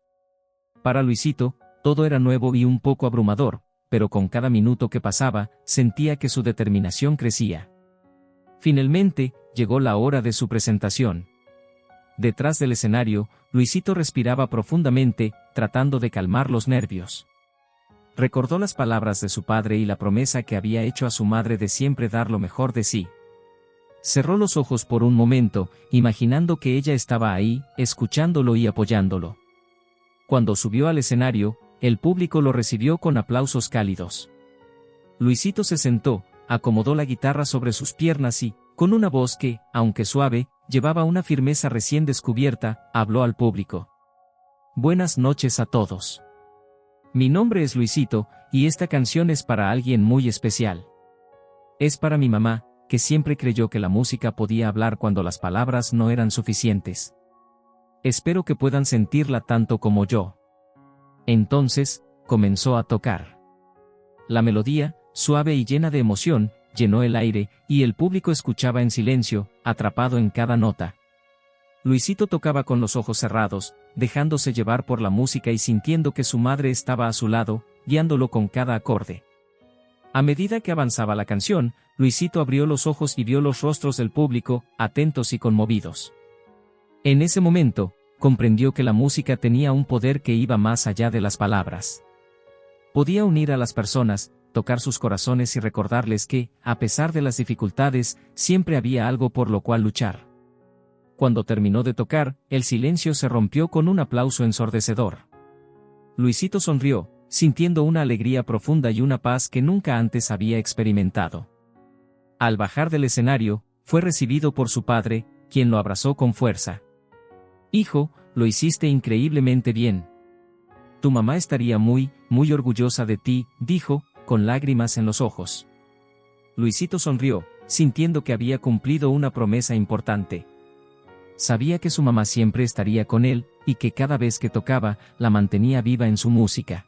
Para Luisito, todo era nuevo y un poco abrumador, pero con cada minuto que pasaba, sentía que su determinación crecía. Finalmente, llegó la hora de su presentación. Detrás del escenario, Luisito respiraba profundamente, tratando de calmar los nervios. Recordó las palabras de su padre y la promesa que había hecho a su madre de siempre dar lo mejor de sí. Cerró los ojos por un momento, imaginando que ella estaba ahí, escuchándolo y apoyándolo. Cuando subió al escenario, el público lo recibió con aplausos cálidos. Luisito se sentó, acomodó la guitarra sobre sus piernas y, con una voz que, aunque suave, llevaba una firmeza recién descubierta, habló al público. Buenas noches a todos. Mi nombre es Luisito, y esta canción es para alguien muy especial. Es para mi mamá, que siempre creyó que la música podía hablar cuando las palabras no eran suficientes. Espero que puedan sentirla tanto como yo. Entonces, comenzó a tocar. La melodía, suave y llena de emoción, llenó el aire, y el público escuchaba en silencio, atrapado en cada nota. Luisito tocaba con los ojos cerrados, dejándose llevar por la música y sintiendo que su madre estaba a su lado, guiándolo con cada acorde. A medida que avanzaba la canción, Luisito abrió los ojos y vio los rostros del público, atentos y conmovidos. En ese momento, comprendió que la música tenía un poder que iba más allá de las palabras. Podía unir a las personas, tocar sus corazones y recordarles que, a pesar de las dificultades, siempre había algo por lo cual luchar. Cuando terminó de tocar, el silencio se rompió con un aplauso ensordecedor. Luisito sonrió, sintiendo una alegría profunda y una paz que nunca antes había experimentado. Al bajar del escenario, fue recibido por su padre, quien lo abrazó con fuerza. Hijo, lo hiciste increíblemente bien. Tu mamá estaría muy orgullosa de ti, dijo, con lágrimas en los ojos. Luisito sonrió, sintiendo que había cumplido una promesa importante. Sabía que su mamá siempre estaría con él, y que cada vez que tocaba, la mantenía viva en su música.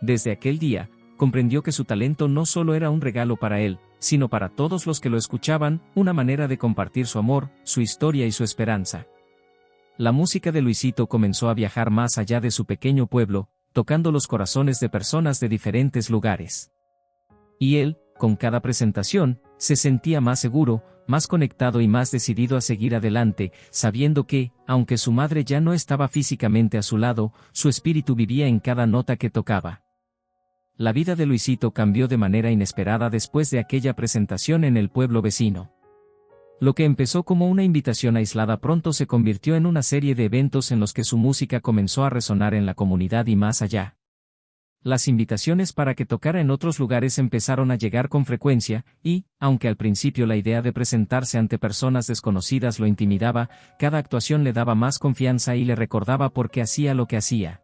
Desde aquel día, comprendió que su talento no solo era un regalo para él, sino para todos los que lo escuchaban, una manera de compartir su amor, su historia y su esperanza. La música de Luisito comenzó a viajar más allá de su pequeño pueblo, tocando los corazones de personas de diferentes lugares. Y él, con cada presentación, se sentía más seguro, más conectado y más decidido a seguir adelante, sabiendo que, aunque su madre ya no estaba físicamente a su lado, su espíritu vivía en cada nota que tocaba. La vida de Luisito cambió de manera inesperada después de aquella presentación en el pueblo vecino. Lo que empezó como una invitación aislada pronto se convirtió en una serie de eventos en los que su música comenzó a resonar en la comunidad y más allá. Las invitaciones para que tocara en otros lugares empezaron a llegar con frecuencia, y, aunque al principio la idea de presentarse ante personas desconocidas lo intimidaba, cada actuación le daba más confianza y le recordaba por qué hacía lo que hacía.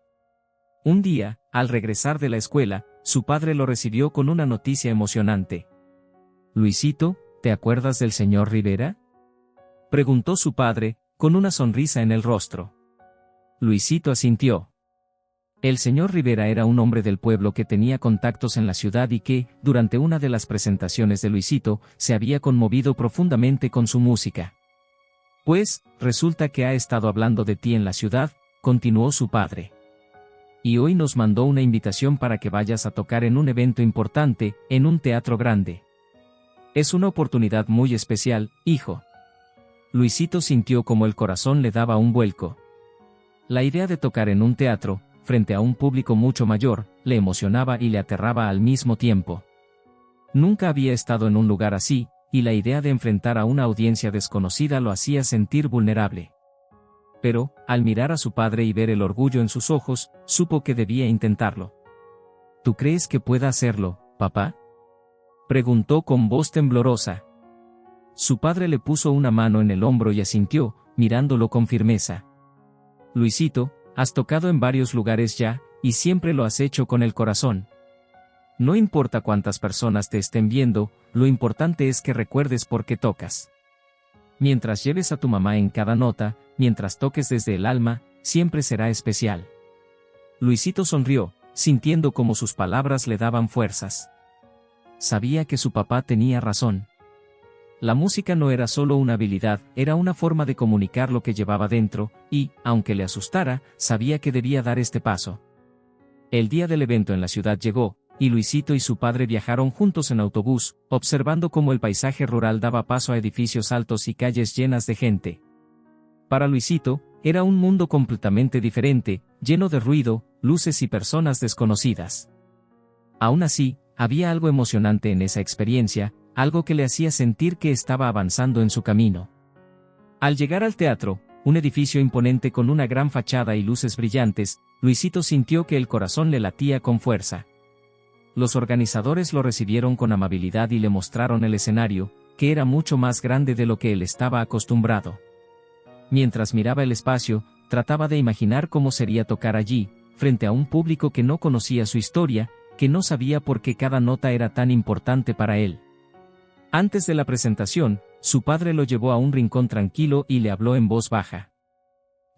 Un día, al regresar de la escuela, su padre lo recibió con una noticia emocionante. «Luisito, ¿te acuerdas del señor Rivera?», preguntó su padre, con una sonrisa en el rostro. Luisito asintió. El señor Rivera era un hombre del pueblo que tenía contactos en la ciudad y que, durante una de las presentaciones de Luisito, se había conmovido profundamente con su música. «Pues, resulta que ha estado hablando de ti en la ciudad», continuó su padre. «Y hoy nos mandó una invitación para que vayas a tocar en un evento importante, en un teatro grande. Es una oportunidad muy especial, hijo». Luisito sintió como el corazón le daba un vuelco. La idea de tocar en un teatro, frente a un público mucho mayor, le emocionaba y le aterraba al mismo tiempo. Nunca había estado en un lugar así, y la idea de enfrentar a una audiencia desconocida lo hacía sentir vulnerable. Pero, al mirar a su padre y ver el orgullo en sus ojos, supo que debía intentarlo. «¿Tú crees que pueda hacerlo, papá?», preguntó con voz temblorosa. Su padre le puso una mano en el hombro y asintió, mirándolo con firmeza. «Luisito, has tocado en varios lugares ya, y siempre lo has hecho con el corazón. No importa cuántas personas te estén viendo, lo importante es que recuerdes por qué tocas. Mientras lleves a tu mamá en cada nota, mientras toques desde el alma, siempre será especial». Luisito sonrió, sintiendo como sus palabras le daban fuerzas. Sabía que su papá tenía razón. La música no era solo una habilidad, era una forma de comunicar lo que llevaba dentro, y, aunque le asustara, sabía que debía dar este paso. El día del evento en la ciudad llegó, y Luisito y su padre viajaron juntos en autobús, observando cómo el paisaje rural daba paso a edificios altos y calles llenas de gente. Para Luisito, era un mundo completamente diferente, lleno de ruido, luces y personas desconocidas. Aún así, había algo emocionante en esa experiencia, algo que le hacía sentir que estaba avanzando en su camino. Al llegar al teatro, un edificio imponente con una gran fachada y luces brillantes, Luisito sintió que el corazón le latía con fuerza. Los organizadores lo recibieron con amabilidad y le mostraron el escenario, que era mucho más grande de lo que él estaba acostumbrado. Mientras miraba el espacio, trataba de imaginar cómo sería tocar allí, frente a un público que no conocía su historia, que no sabía por qué cada nota era tan importante para él. Antes de la presentación, su padre lo llevó a un rincón tranquilo y le habló en voz baja.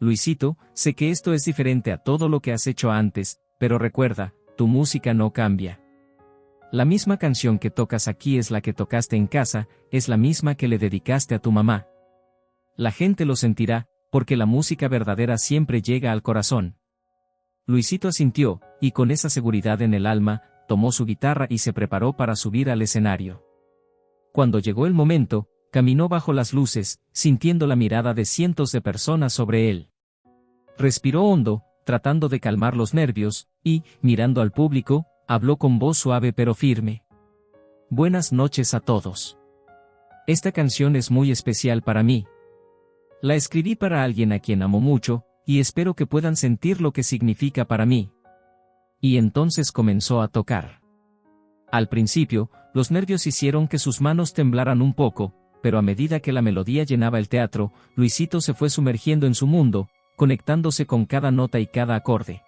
Luisito, sé que esto es diferente a todo lo que has hecho antes, pero recuerda, tu música no cambia. La misma canción que tocas aquí es la que tocaste en casa, es la misma que le dedicaste a tu mamá. La gente lo sentirá, porque la música verdadera siempre llega al corazón. Luisito asintió, y con esa seguridad en el alma, tomó su guitarra y se preparó para subir al escenario. Cuando llegó el momento, caminó bajo las luces, sintiendo la mirada de cientos de personas sobre él. Respiró hondo, tratando de calmar los nervios, y, mirando al público, habló con voz suave pero firme. Buenas noches a todos. Esta canción es muy especial para mí. La escribí para alguien a quien amo mucho, y espero que puedan sentir lo que significa para mí. Y entonces comenzó a tocar. Al principio, los nervios hicieron que sus manos temblaran un poco, pero a medida que la melodía llenaba el teatro, Luisito se fue sumergiendo en su mundo, conectándose con cada nota y cada acorde.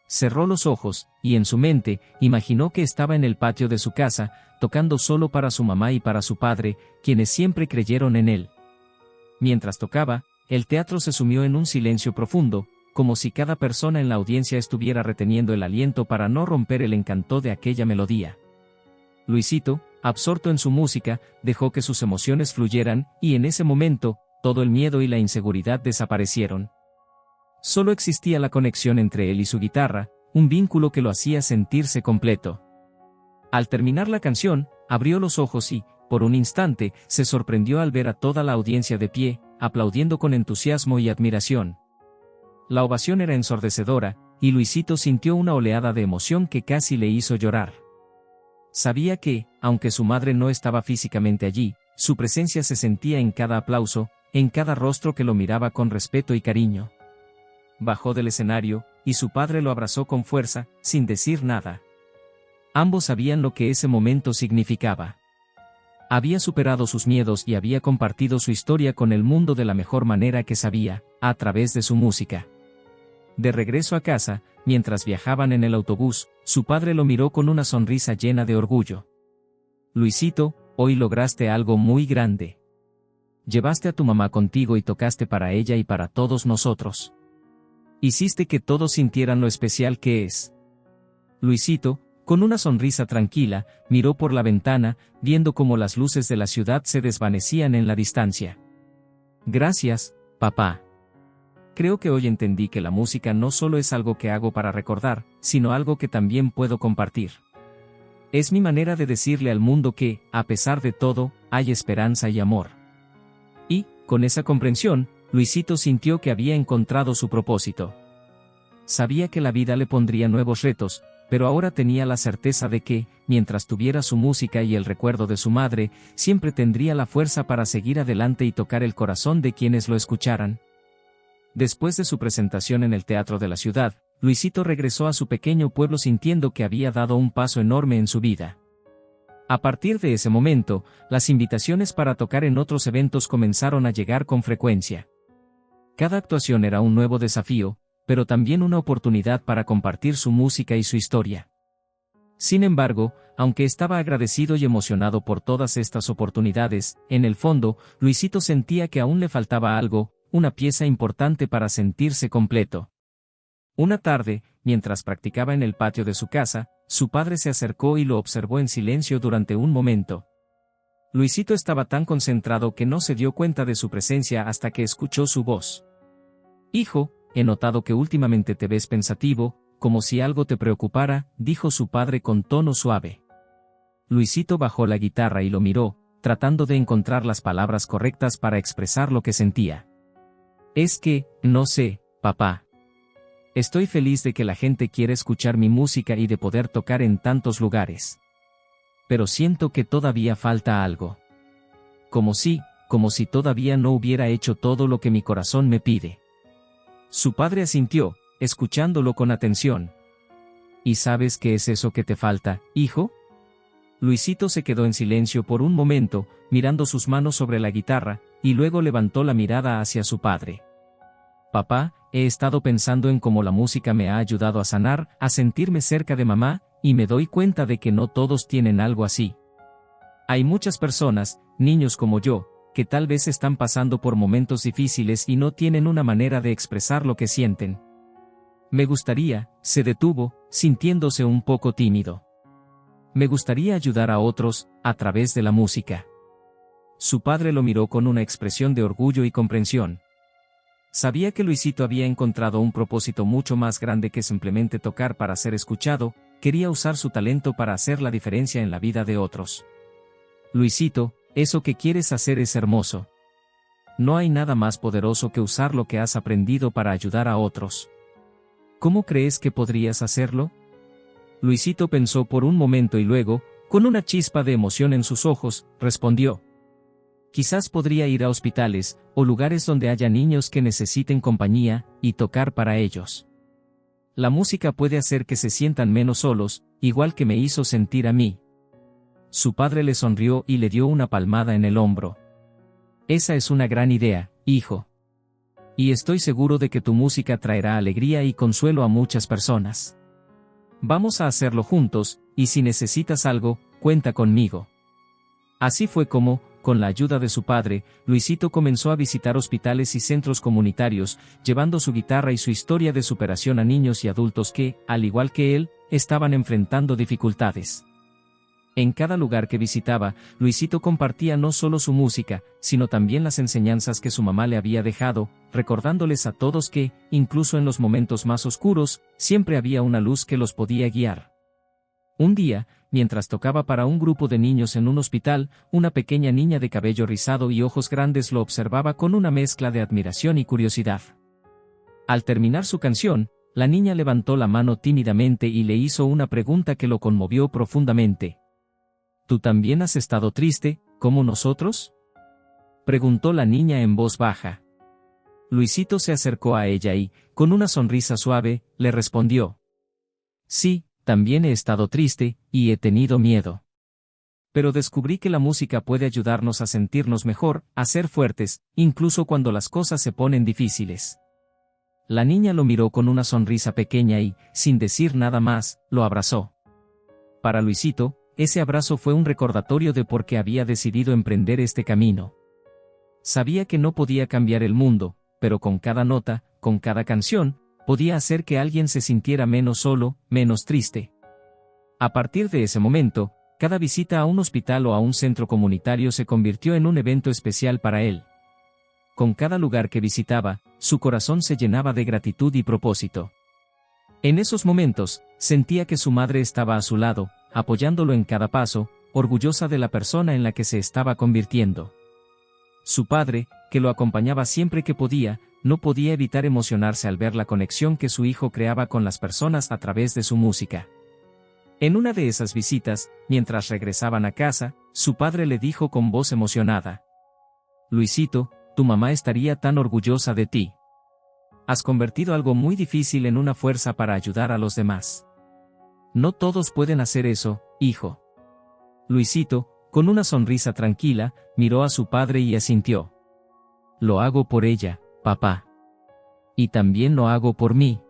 Cerró los ojos, y en su mente, imaginó que estaba en el patio de su casa, tocando solo para su mamá y para su padre, quienes siempre creyeron en él. Mientras tocaba, el teatro se sumió en un silencio profundo, como si cada persona en la audiencia estuviera reteniendo el aliento para no romper el encanto de aquella melodía. Luisito, absorto en su música, dejó que sus emociones fluyeran, y en ese momento, todo el miedo y la inseguridad desaparecieron. Solo existía la conexión entre él y su guitarra, un vínculo que lo hacía sentirse completo. Al terminar la canción, abrió los ojos y, por un instante, se sorprendió al ver a toda la audiencia de pie, aplaudiendo con entusiasmo y admiración. La ovación era ensordecedora, y Luisito sintió una oleada de emoción que casi le hizo llorar. Sabía que, aunque su madre no estaba físicamente allí, su presencia se sentía en cada aplauso, en cada rostro que lo miraba con respeto y cariño. Bajó del escenario, y su padre lo abrazó con fuerza, sin decir nada. Ambos sabían lo que ese momento significaba. Había superado sus miedos y había compartido su historia con el mundo de la mejor manera que sabía, a través de su música. De regreso a casa, mientras viajaban en el autobús, su padre lo miró con una sonrisa llena de orgullo. Luisito, hoy lograste algo muy grande. Llevaste a tu mamá contigo y tocaste para ella y para todos nosotros. Hiciste que todos sintieran lo especial que es. Luisito, con una sonrisa tranquila, miró por la ventana, viendo cómo las luces de la ciudad se desvanecían en la distancia. Gracias, papá. Creo que hoy entendí que la música no solo es algo que hago para recordar, sino algo que también puedo compartir. Es mi manera de decirle al mundo que, a pesar de todo, hay esperanza y amor. Y, con esa comprensión, Luisito sintió que había encontrado su propósito. Sabía que la vida le pondría nuevos retos, pero ahora tenía la certeza de que, mientras tuviera su música y el recuerdo de su madre, siempre tendría la fuerza para seguir adelante y tocar el corazón de quienes lo escucharan. Después de su presentación en el teatro de la ciudad, Luisito regresó a su pequeño pueblo sintiendo que había dado un paso enorme en su vida. A partir de ese momento, las invitaciones para tocar en otros eventos comenzaron a llegar con frecuencia. Cada actuación era un nuevo desafío, pero también una oportunidad para compartir su música y su historia. Sin embargo, aunque estaba agradecido y emocionado por todas estas oportunidades, en el fondo, Luisito sentía que aún le faltaba algo, una pieza importante para sentirse completo. Una tarde, mientras practicaba en el patio de su casa, su padre se acercó y lo observó en silencio durante un momento. Luisito estaba tan concentrado que no se dio cuenta de su presencia hasta que escuchó su voz. Hijo, he notado que últimamente te ves pensativo, como si algo te preocupara, dijo su padre con tono suave. Luisito bajó la guitarra y lo miró, tratando de encontrar las palabras correctas para expresar lo que sentía. Es que, no sé, papá. Estoy feliz de que la gente quiera escuchar mi música y de poder tocar en tantos lugares. Pero siento que todavía falta algo. Como si todavía no hubiera hecho todo lo que mi corazón me pide. Su padre asintió, escuchándolo con atención. ¿Y sabes qué es eso que te falta, hijo? Luisito se quedó en silencio por un momento, mirando sus manos sobre la guitarra, y luego levantó la mirada hacia su padre. Papá, he estado pensando en cómo la música me ha ayudado a sanar, a sentirme cerca de mamá, y me doy cuenta de que no todos tienen algo así. Hay muchas personas, niños como yo, que tal vez están pasando por momentos difíciles y no tienen una manera de expresar lo que sienten. Me gustaría, se detuvo, sintiéndose un poco tímido. Me gustaría ayudar a otros, a través de la música. Su padre lo miró con una expresión de orgullo y comprensión. Sabía que Luisito había encontrado un propósito mucho más grande que simplemente tocar para ser escuchado, quería usar su talento para hacer la diferencia en la vida de otros. Luisito, eso que quieres hacer es hermoso. No hay nada más poderoso que usar lo que has aprendido para ayudar a otros. ¿Cómo crees que podrías hacerlo? Luisito pensó por un momento y luego, con una chispa de emoción en sus ojos, respondió. Quizás podría ir a hospitales, o lugares donde haya niños que necesiten compañía, y tocar para ellos. La música puede hacer que se sientan menos solos, igual que me hizo sentir a mí. Su padre le sonrió y le dio una palmada en el hombro. Esa es una gran idea, hijo. Y estoy seguro de que tu música traerá alegría y consuelo a muchas personas. Vamos a hacerlo juntos, y si necesitas algo, cuenta conmigo. Así fue como, con la ayuda de su padre, Luisito comenzó a visitar hospitales y centros comunitarios, llevando su guitarra y su historia de superación a niños y adultos que, al igual que él, estaban enfrentando dificultades. En cada lugar que visitaba, Luisito compartía no solo su música, sino también las enseñanzas que su mamá le había dejado, recordándoles a todos que, incluso en los momentos más oscuros, siempre había una luz que los podía guiar. Un día, mientras tocaba para un grupo de niños en un hospital, una pequeña niña de cabello rizado y ojos grandes lo observaba con una mezcla de admiración y curiosidad. Al terminar su canción, la niña levantó la mano tímidamente y le hizo una pregunta que lo conmovió profundamente. ¿Tú también has estado triste, como nosotros? Preguntó la niña en voz baja. Luisito se acercó a ella y, con una sonrisa suave, le respondió. Sí, también he estado triste, y he tenido miedo. Pero descubrí que la música puede ayudarnos a sentirnos mejor, a ser fuertes, incluso cuando las cosas se ponen difíciles. La niña lo miró con una sonrisa pequeña y, sin decir nada más, lo abrazó. Para Luisito, ese abrazo fue un recordatorio de por qué había decidido emprender este camino. Sabía que no podía cambiar el mundo, pero con cada nota, con cada canción, podía hacer que alguien se sintiera menos solo, menos triste. A partir de ese momento, cada visita a un hospital o a un centro comunitario se convirtió en un evento especial para él. Con cada lugar que visitaba, su corazón se llenaba de gratitud y propósito. En esos momentos, sentía que su madre estaba a su lado, apoyándolo en cada paso, orgullosa de la persona en la que se estaba convirtiendo. Su padre, que lo acompañaba siempre que podía, no podía evitar emocionarse al ver la conexión que su hijo creaba con las personas a través de su música. En una de esas visitas, mientras regresaban a casa, su padre le dijo con voz emocionada: Luisito, tu mamá estaría tan orgullosa de ti. Has convertido algo muy difícil en una fuerza para ayudar a los demás. No todos pueden hacer eso, hijo. Luisito, con una sonrisa tranquila, miró a su padre y asintió. Lo hago por ella, papá. Y también lo hago por mí.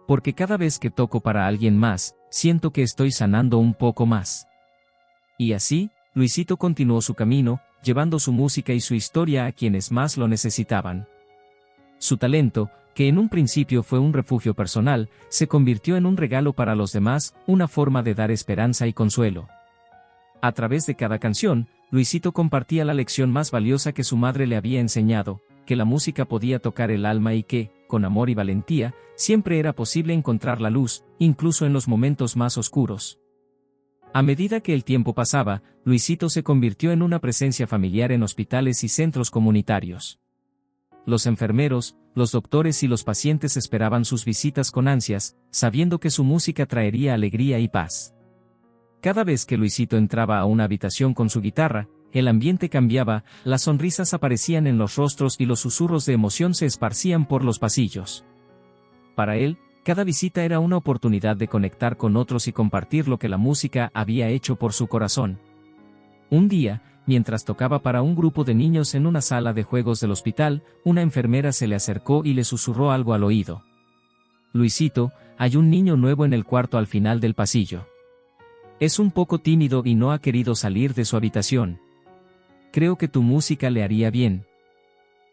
Porque cada vez que toco para alguien más, siento que estoy sanando un poco más. Y así, Luisito continuó su camino, llevando su música y su historia a quienes más lo necesitaban. Su talento, que en un principio fue un refugio personal, se convirtió en un regalo para los demás, una forma de dar esperanza y consuelo. A través de cada canción, Luisito compartía la lección más valiosa que su madre le había enseñado, que la música podía tocar el alma y que, con amor y valentía, siempre era posible encontrar la luz, incluso en los momentos más oscuros. A medida que el tiempo pasaba, Luisito se convirtió en una presencia familiar en hospitales y centros comunitarios. Los enfermeros, los doctores y los pacientes esperaban sus visitas con ansias, sabiendo que su música traería alegría y paz. Cada vez que Luisito entraba a una habitación con su guitarra, el ambiente cambiaba, las sonrisas aparecían en los rostros y los susurros de emoción se esparcían por los pasillos. Para él, cada visita era una oportunidad de conectar con otros y compartir lo que la música había hecho por su corazón. Un día, mientras tocaba para un grupo de niños en una sala de juegos del hospital, una enfermera se le acercó y le susurró algo al oído. Luisito, hay un niño nuevo en el cuarto al final del pasillo. Es un poco tímido y no ha querido salir de su habitación. Creo que tu música le haría bien.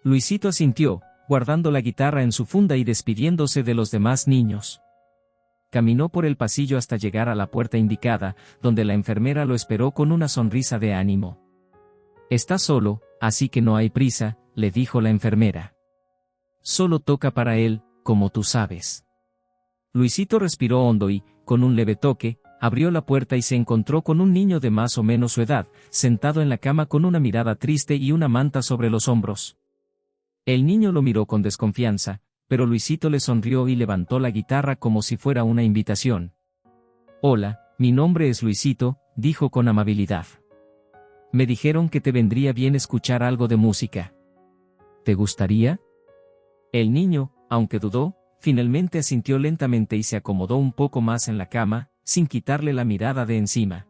Luisito asintió, guardando la guitarra en su funda y despidiéndose de los demás niños. Caminó por el pasillo hasta llegar a la puerta indicada, donde la enfermera lo esperó con una sonrisa de ánimo. Está solo, así que no hay prisa, le dijo la enfermera. Solo toca para él, como tú sabes. Luisito respiró hondo y, con un leve toque, abrió la puerta y se encontró con un niño de más o menos su edad, sentado en la cama con una mirada triste y una manta sobre los hombros. El niño lo miró con desconfianza, pero Luisito le sonrió y levantó la guitarra como si fuera una invitación. Hola, mi nombre es Luisito, dijo con amabilidad. Me dijeron que te vendría bien escuchar algo de música. ¿Te gustaría? El niño, aunque dudó, finalmente asintió lentamente y se acomodó un poco más en la cama, sin quitarle la mirada de encima.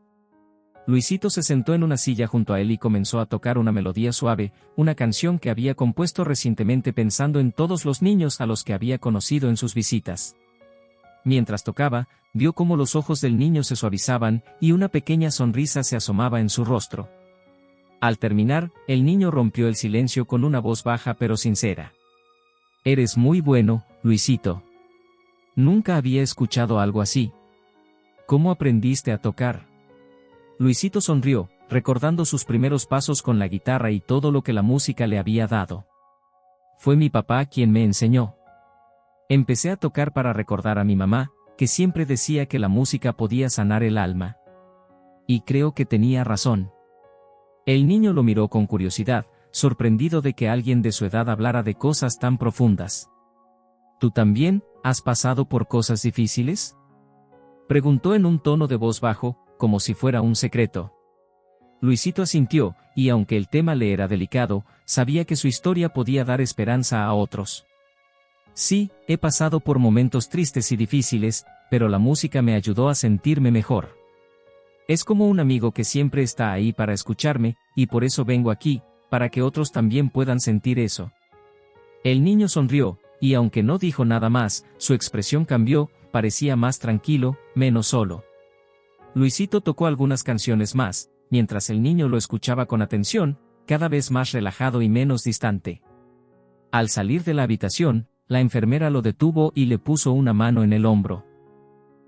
Luisito se sentó en una silla junto a él y comenzó a tocar una melodía suave, una canción que había compuesto recientemente pensando en todos los niños a los que había conocido en sus visitas. Mientras tocaba, vio cómo los ojos del niño se suavizaban y una pequeña sonrisa se asomaba en su rostro. Al terminar, el niño rompió el silencio con una voz baja pero sincera. Eres muy bueno, Luisito. Nunca había escuchado algo así. ¿Cómo aprendiste a tocar? Luisito sonrió, recordando sus primeros pasos con la guitarra y todo lo que la música le había dado. Fue mi papá quien me enseñó. Empecé a tocar para recordar a mi mamá, que siempre decía que la música podía sanar el alma. Y creo que tenía razón. El niño lo miró con curiosidad, sorprendido de que alguien de su edad hablara de cosas tan profundas. ¿Tú también has pasado por cosas difíciles? Preguntó en un tono de voz bajo, como si fuera un secreto. Luisito asintió, y aunque el tema le era delicado, sabía que su historia podía dar esperanza a otros. Sí, he pasado por momentos tristes y difíciles, pero la música me ayudó a sentirme mejor. Es como un amigo que siempre está ahí para escucharme, y por eso vengo aquí, para que otros también puedan sentir eso. El niño sonrió, y aunque no dijo nada más, su expresión cambió, parecía más tranquilo, menos solo. Luisito tocó algunas canciones más, mientras el niño lo escuchaba con atención, cada vez más relajado y menos distante. Al salir de la habitación, la enfermera lo detuvo y le puso una mano en el hombro.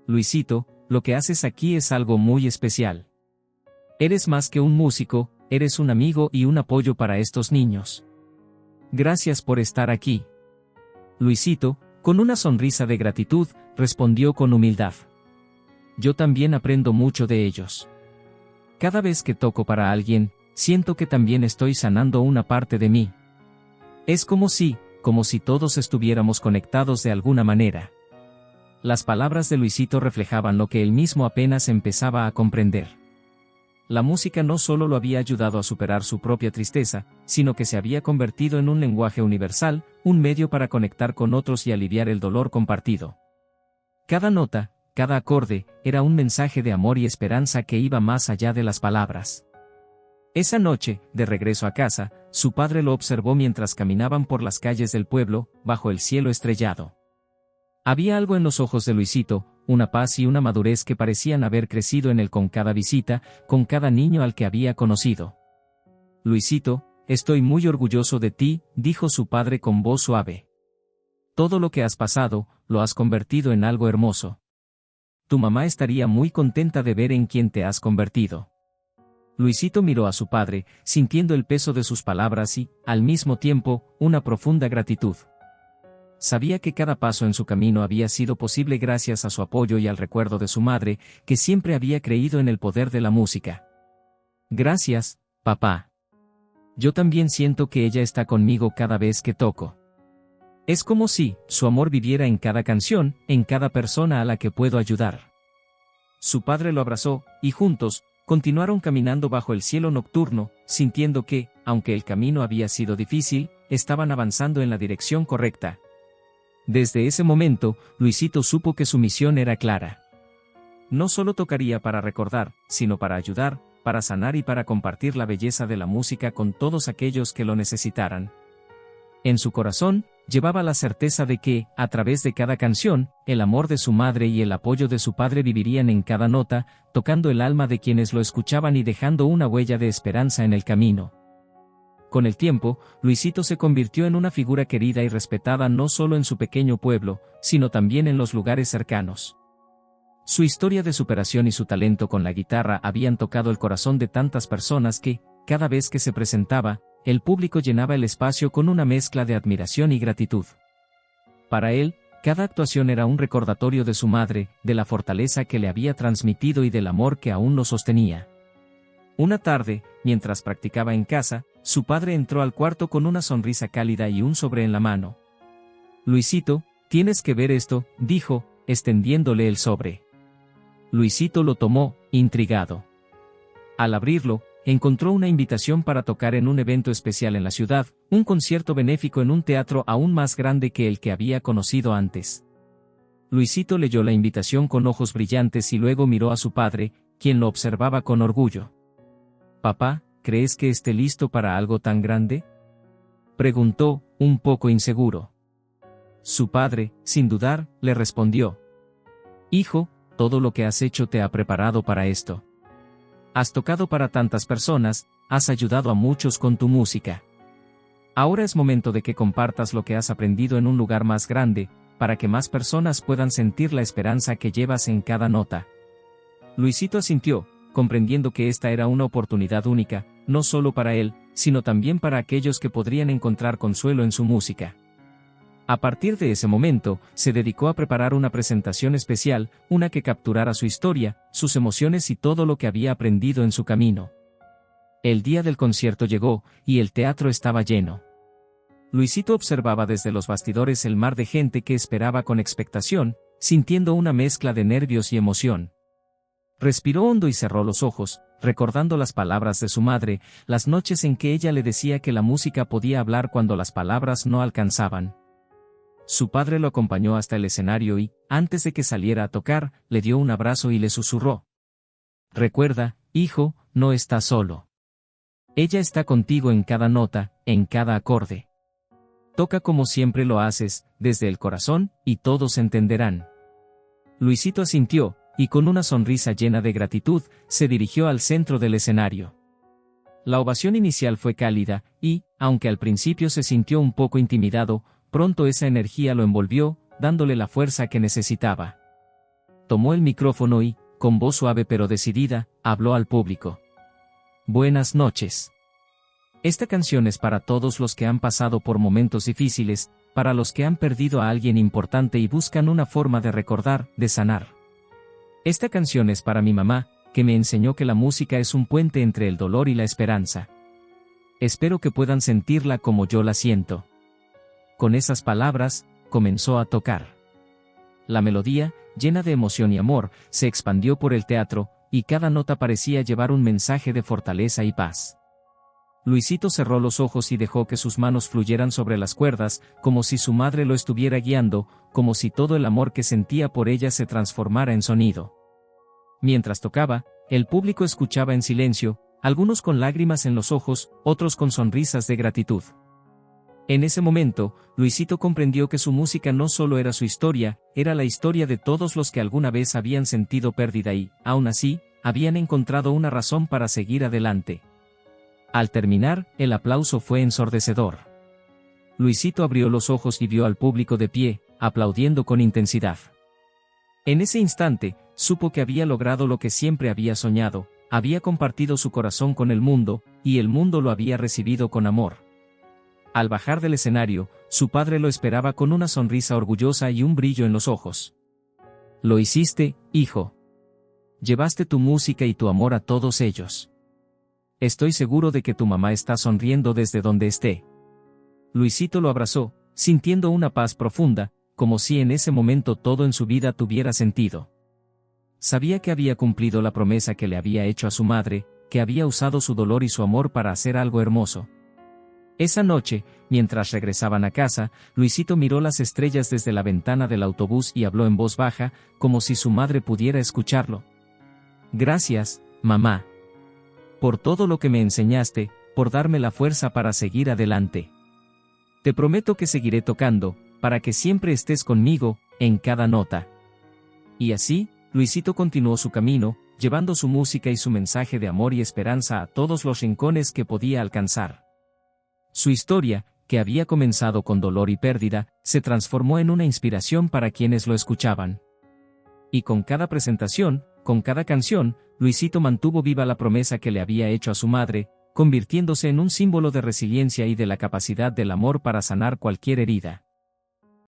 Luisito, lo que haces aquí es algo muy especial. Eres más que un músico, eres un amigo y un apoyo para estos niños. Gracias por estar aquí. Luisito, con una sonrisa de gratitud, respondió con humildad. Yo también aprendo mucho de ellos. Cada vez que toco para alguien, siento que también estoy sanando una parte de mí. Es como si todos estuviéramos conectados de alguna manera. Las palabras de Luisito reflejaban lo que él mismo apenas empezaba a comprender. La música no solo lo había ayudado a superar su propia tristeza, sino que se había convertido en un lenguaje universal, un medio para conectar con otros y aliviar el dolor compartido. Cada nota, cada acorde, era un mensaje de amor y esperanza que iba más allá de las palabras. Esa noche, de regreso a casa, su padre lo observó mientras caminaban por las calles del pueblo, bajo el cielo estrellado. Había algo en los ojos de Luisito, una paz y una madurez que parecían haber crecido en él con cada visita, con cada niño al que había conocido. Luisito, estoy muy orgulloso de ti, dijo su padre con voz suave. Todo lo que has pasado, lo has convertido en algo hermoso. Tu mamá estaría muy contenta de ver en quién te has convertido. Luisito miró a su padre, sintiendo el peso de sus palabras y, al mismo tiempo, una profunda gratitud. sabía que cada paso en su camino había sido posible gracias a su apoyo y al recuerdo de su madre, que siempre había creído en el poder de la música. Gracias, papá. Yo también siento que ella está conmigo cada vez que toco. Es como si su amor viviera en cada canción, en cada persona a la que puedo ayudar. Su padre lo abrazó, y juntos, continuaron caminando bajo el cielo nocturno, sintiendo que, aunque el camino había sido difícil, estaban avanzando en la dirección correcta. Desde ese momento, Luisito supo que su misión era clara. No solo tocaría para recordar, sino para ayudar, para sanar y para compartir la belleza de la música con todos aquellos que lo necesitaran. En su corazón, llevaba la certeza de que, a través de cada canción, el amor de su madre y el apoyo de su padre vivirían en cada nota, tocando el alma de quienes lo escuchaban y dejando una huella de esperanza en el camino. Con el tiempo, Luisito se convirtió en una figura querida y respetada no solo en su pequeño pueblo, sino también en los lugares cercanos. Su historia de superación y su talento con la guitarra habían tocado el corazón de tantas personas que, cada vez que se presentaba, el público llenaba el espacio con una mezcla de admiración y gratitud. Para él, cada actuación era un recordatorio de su madre, de la fortaleza que le había transmitido y del amor que aún lo sostenía. Una tarde, mientras practicaba en casa, su padre entró al cuarto con una sonrisa cálida y un sobre en la mano. «Luisito, tienes que ver esto», dijo, extendiéndole el sobre. Luisito lo tomó, intrigado. Al abrirlo, encontró una invitación para tocar en un evento especial en la ciudad, un concierto benéfico en un teatro aún más grande que el que había conocido antes. Luisito leyó la invitación con ojos brillantes y luego miró a su padre, quien lo observaba con orgullo. «Papá, ¿crees que esté listo para algo tan grande?», preguntó, un poco inseguro. Su padre, sin dudar, le respondió: «Hijo, todo lo que has hecho te ha preparado para esto. Has tocado para tantas personas, has ayudado a muchos con tu música. Ahora es momento de que compartas lo que has aprendido en un lugar más grande, para que más personas puedan sentir la esperanza que llevas en cada nota». Luisito asintió, comprendiendo que esta era una oportunidad única, no solo para él, sino también para aquellos que podrían encontrar consuelo en su música. A partir de ese momento, se dedicó a preparar una presentación especial, una que capturara su historia, sus emociones y todo lo que había aprendido en su camino. El día del concierto llegó, y el teatro estaba lleno. Luisito observaba desde los bastidores el mar de gente que esperaba con expectación, sintiendo una mezcla de nervios y emoción. Respiró hondo y cerró los ojos, recordando las palabras de su madre, las noches en que ella le decía que la música podía hablar cuando las palabras no alcanzaban. Su padre lo acompañó hasta el escenario y, antes de que saliera a tocar, le dio un abrazo y le susurró: «Recuerda, hijo, no estás solo. Ella está contigo en cada nota, en cada acorde. Toca como siempre lo haces, desde el corazón, y todos entenderán». Luisito asintió, y con una sonrisa llena de gratitud, se dirigió al centro del escenario. La ovación inicial fue cálida, y, aunque al principio se sintió un poco intimidado, pronto esa energía lo envolvió, dándole la fuerza que necesitaba. Tomó el micrófono y, con voz suave pero decidida, habló al público. «Buenas noches. Esta canción es para todos los que han pasado por momentos difíciles, para los que han perdido a alguien importante y buscan una forma de recordar, de sanar. Esta canción es para mi mamá, que me enseñó que la música es un puente entre el dolor y la esperanza. Espero que puedan sentirla como yo la siento». Con esas palabras, comenzó a tocar. La melodía, llena de emoción y amor, se expandió por el teatro, y cada nota parecía llevar un mensaje de fortaleza y paz. Luisito cerró los ojos y dejó que sus manos fluyeran sobre las cuerdas, como si su madre lo estuviera guiando, como si todo el amor que sentía por ella se transformara en sonido. Mientras tocaba, el público escuchaba en silencio, algunos con lágrimas en los ojos, otros con sonrisas de gratitud. En ese momento, Luisito comprendió que su música no solo era su historia, era la historia de todos los que alguna vez habían sentido pérdida y, aún así, habían encontrado una razón para seguir adelante. Al terminar, el aplauso fue ensordecedor. Luisito abrió los ojos y vio al público de pie, aplaudiendo con intensidad. En ese instante, supo que había logrado lo que siempre había soñado, había compartido su corazón con el mundo, y el mundo lo había recibido con amor. Al bajar del escenario, su padre lo esperaba con una sonrisa orgullosa y un brillo en los ojos. Lo hiciste, hijo. Llevaste tu música y tu amor a todos ellos. Estoy seguro de que tu mamá está sonriendo desde donde esté. Luisito lo abrazó, sintiendo una paz profunda, como si en ese momento todo en su vida tuviera sentido. Sabía que había cumplido la promesa que le había hecho a su madre, que había usado su dolor y su amor para hacer algo hermoso. Esa noche, mientras regresaban a casa, Luisito miró las estrellas desde la ventana del autobús y habló en voz baja, como si su madre pudiera escucharlo. Gracias, mamá. Por todo lo que me enseñaste, por darme la fuerza para seguir adelante. Te prometo que seguiré tocando, para que siempre estés conmigo, en cada nota. Y así, Luisito continuó su camino, llevando su música y su mensaje de amor y esperanza a todos los rincones que podía alcanzar. Su historia, que había comenzado con dolor y pérdida, se transformó en una inspiración para quienes lo escuchaban. Y con cada presentación, con cada canción, Luisito mantuvo viva la promesa que le había hecho a su madre, convirtiéndose en un símbolo de resiliencia y de la capacidad del amor para sanar cualquier herida.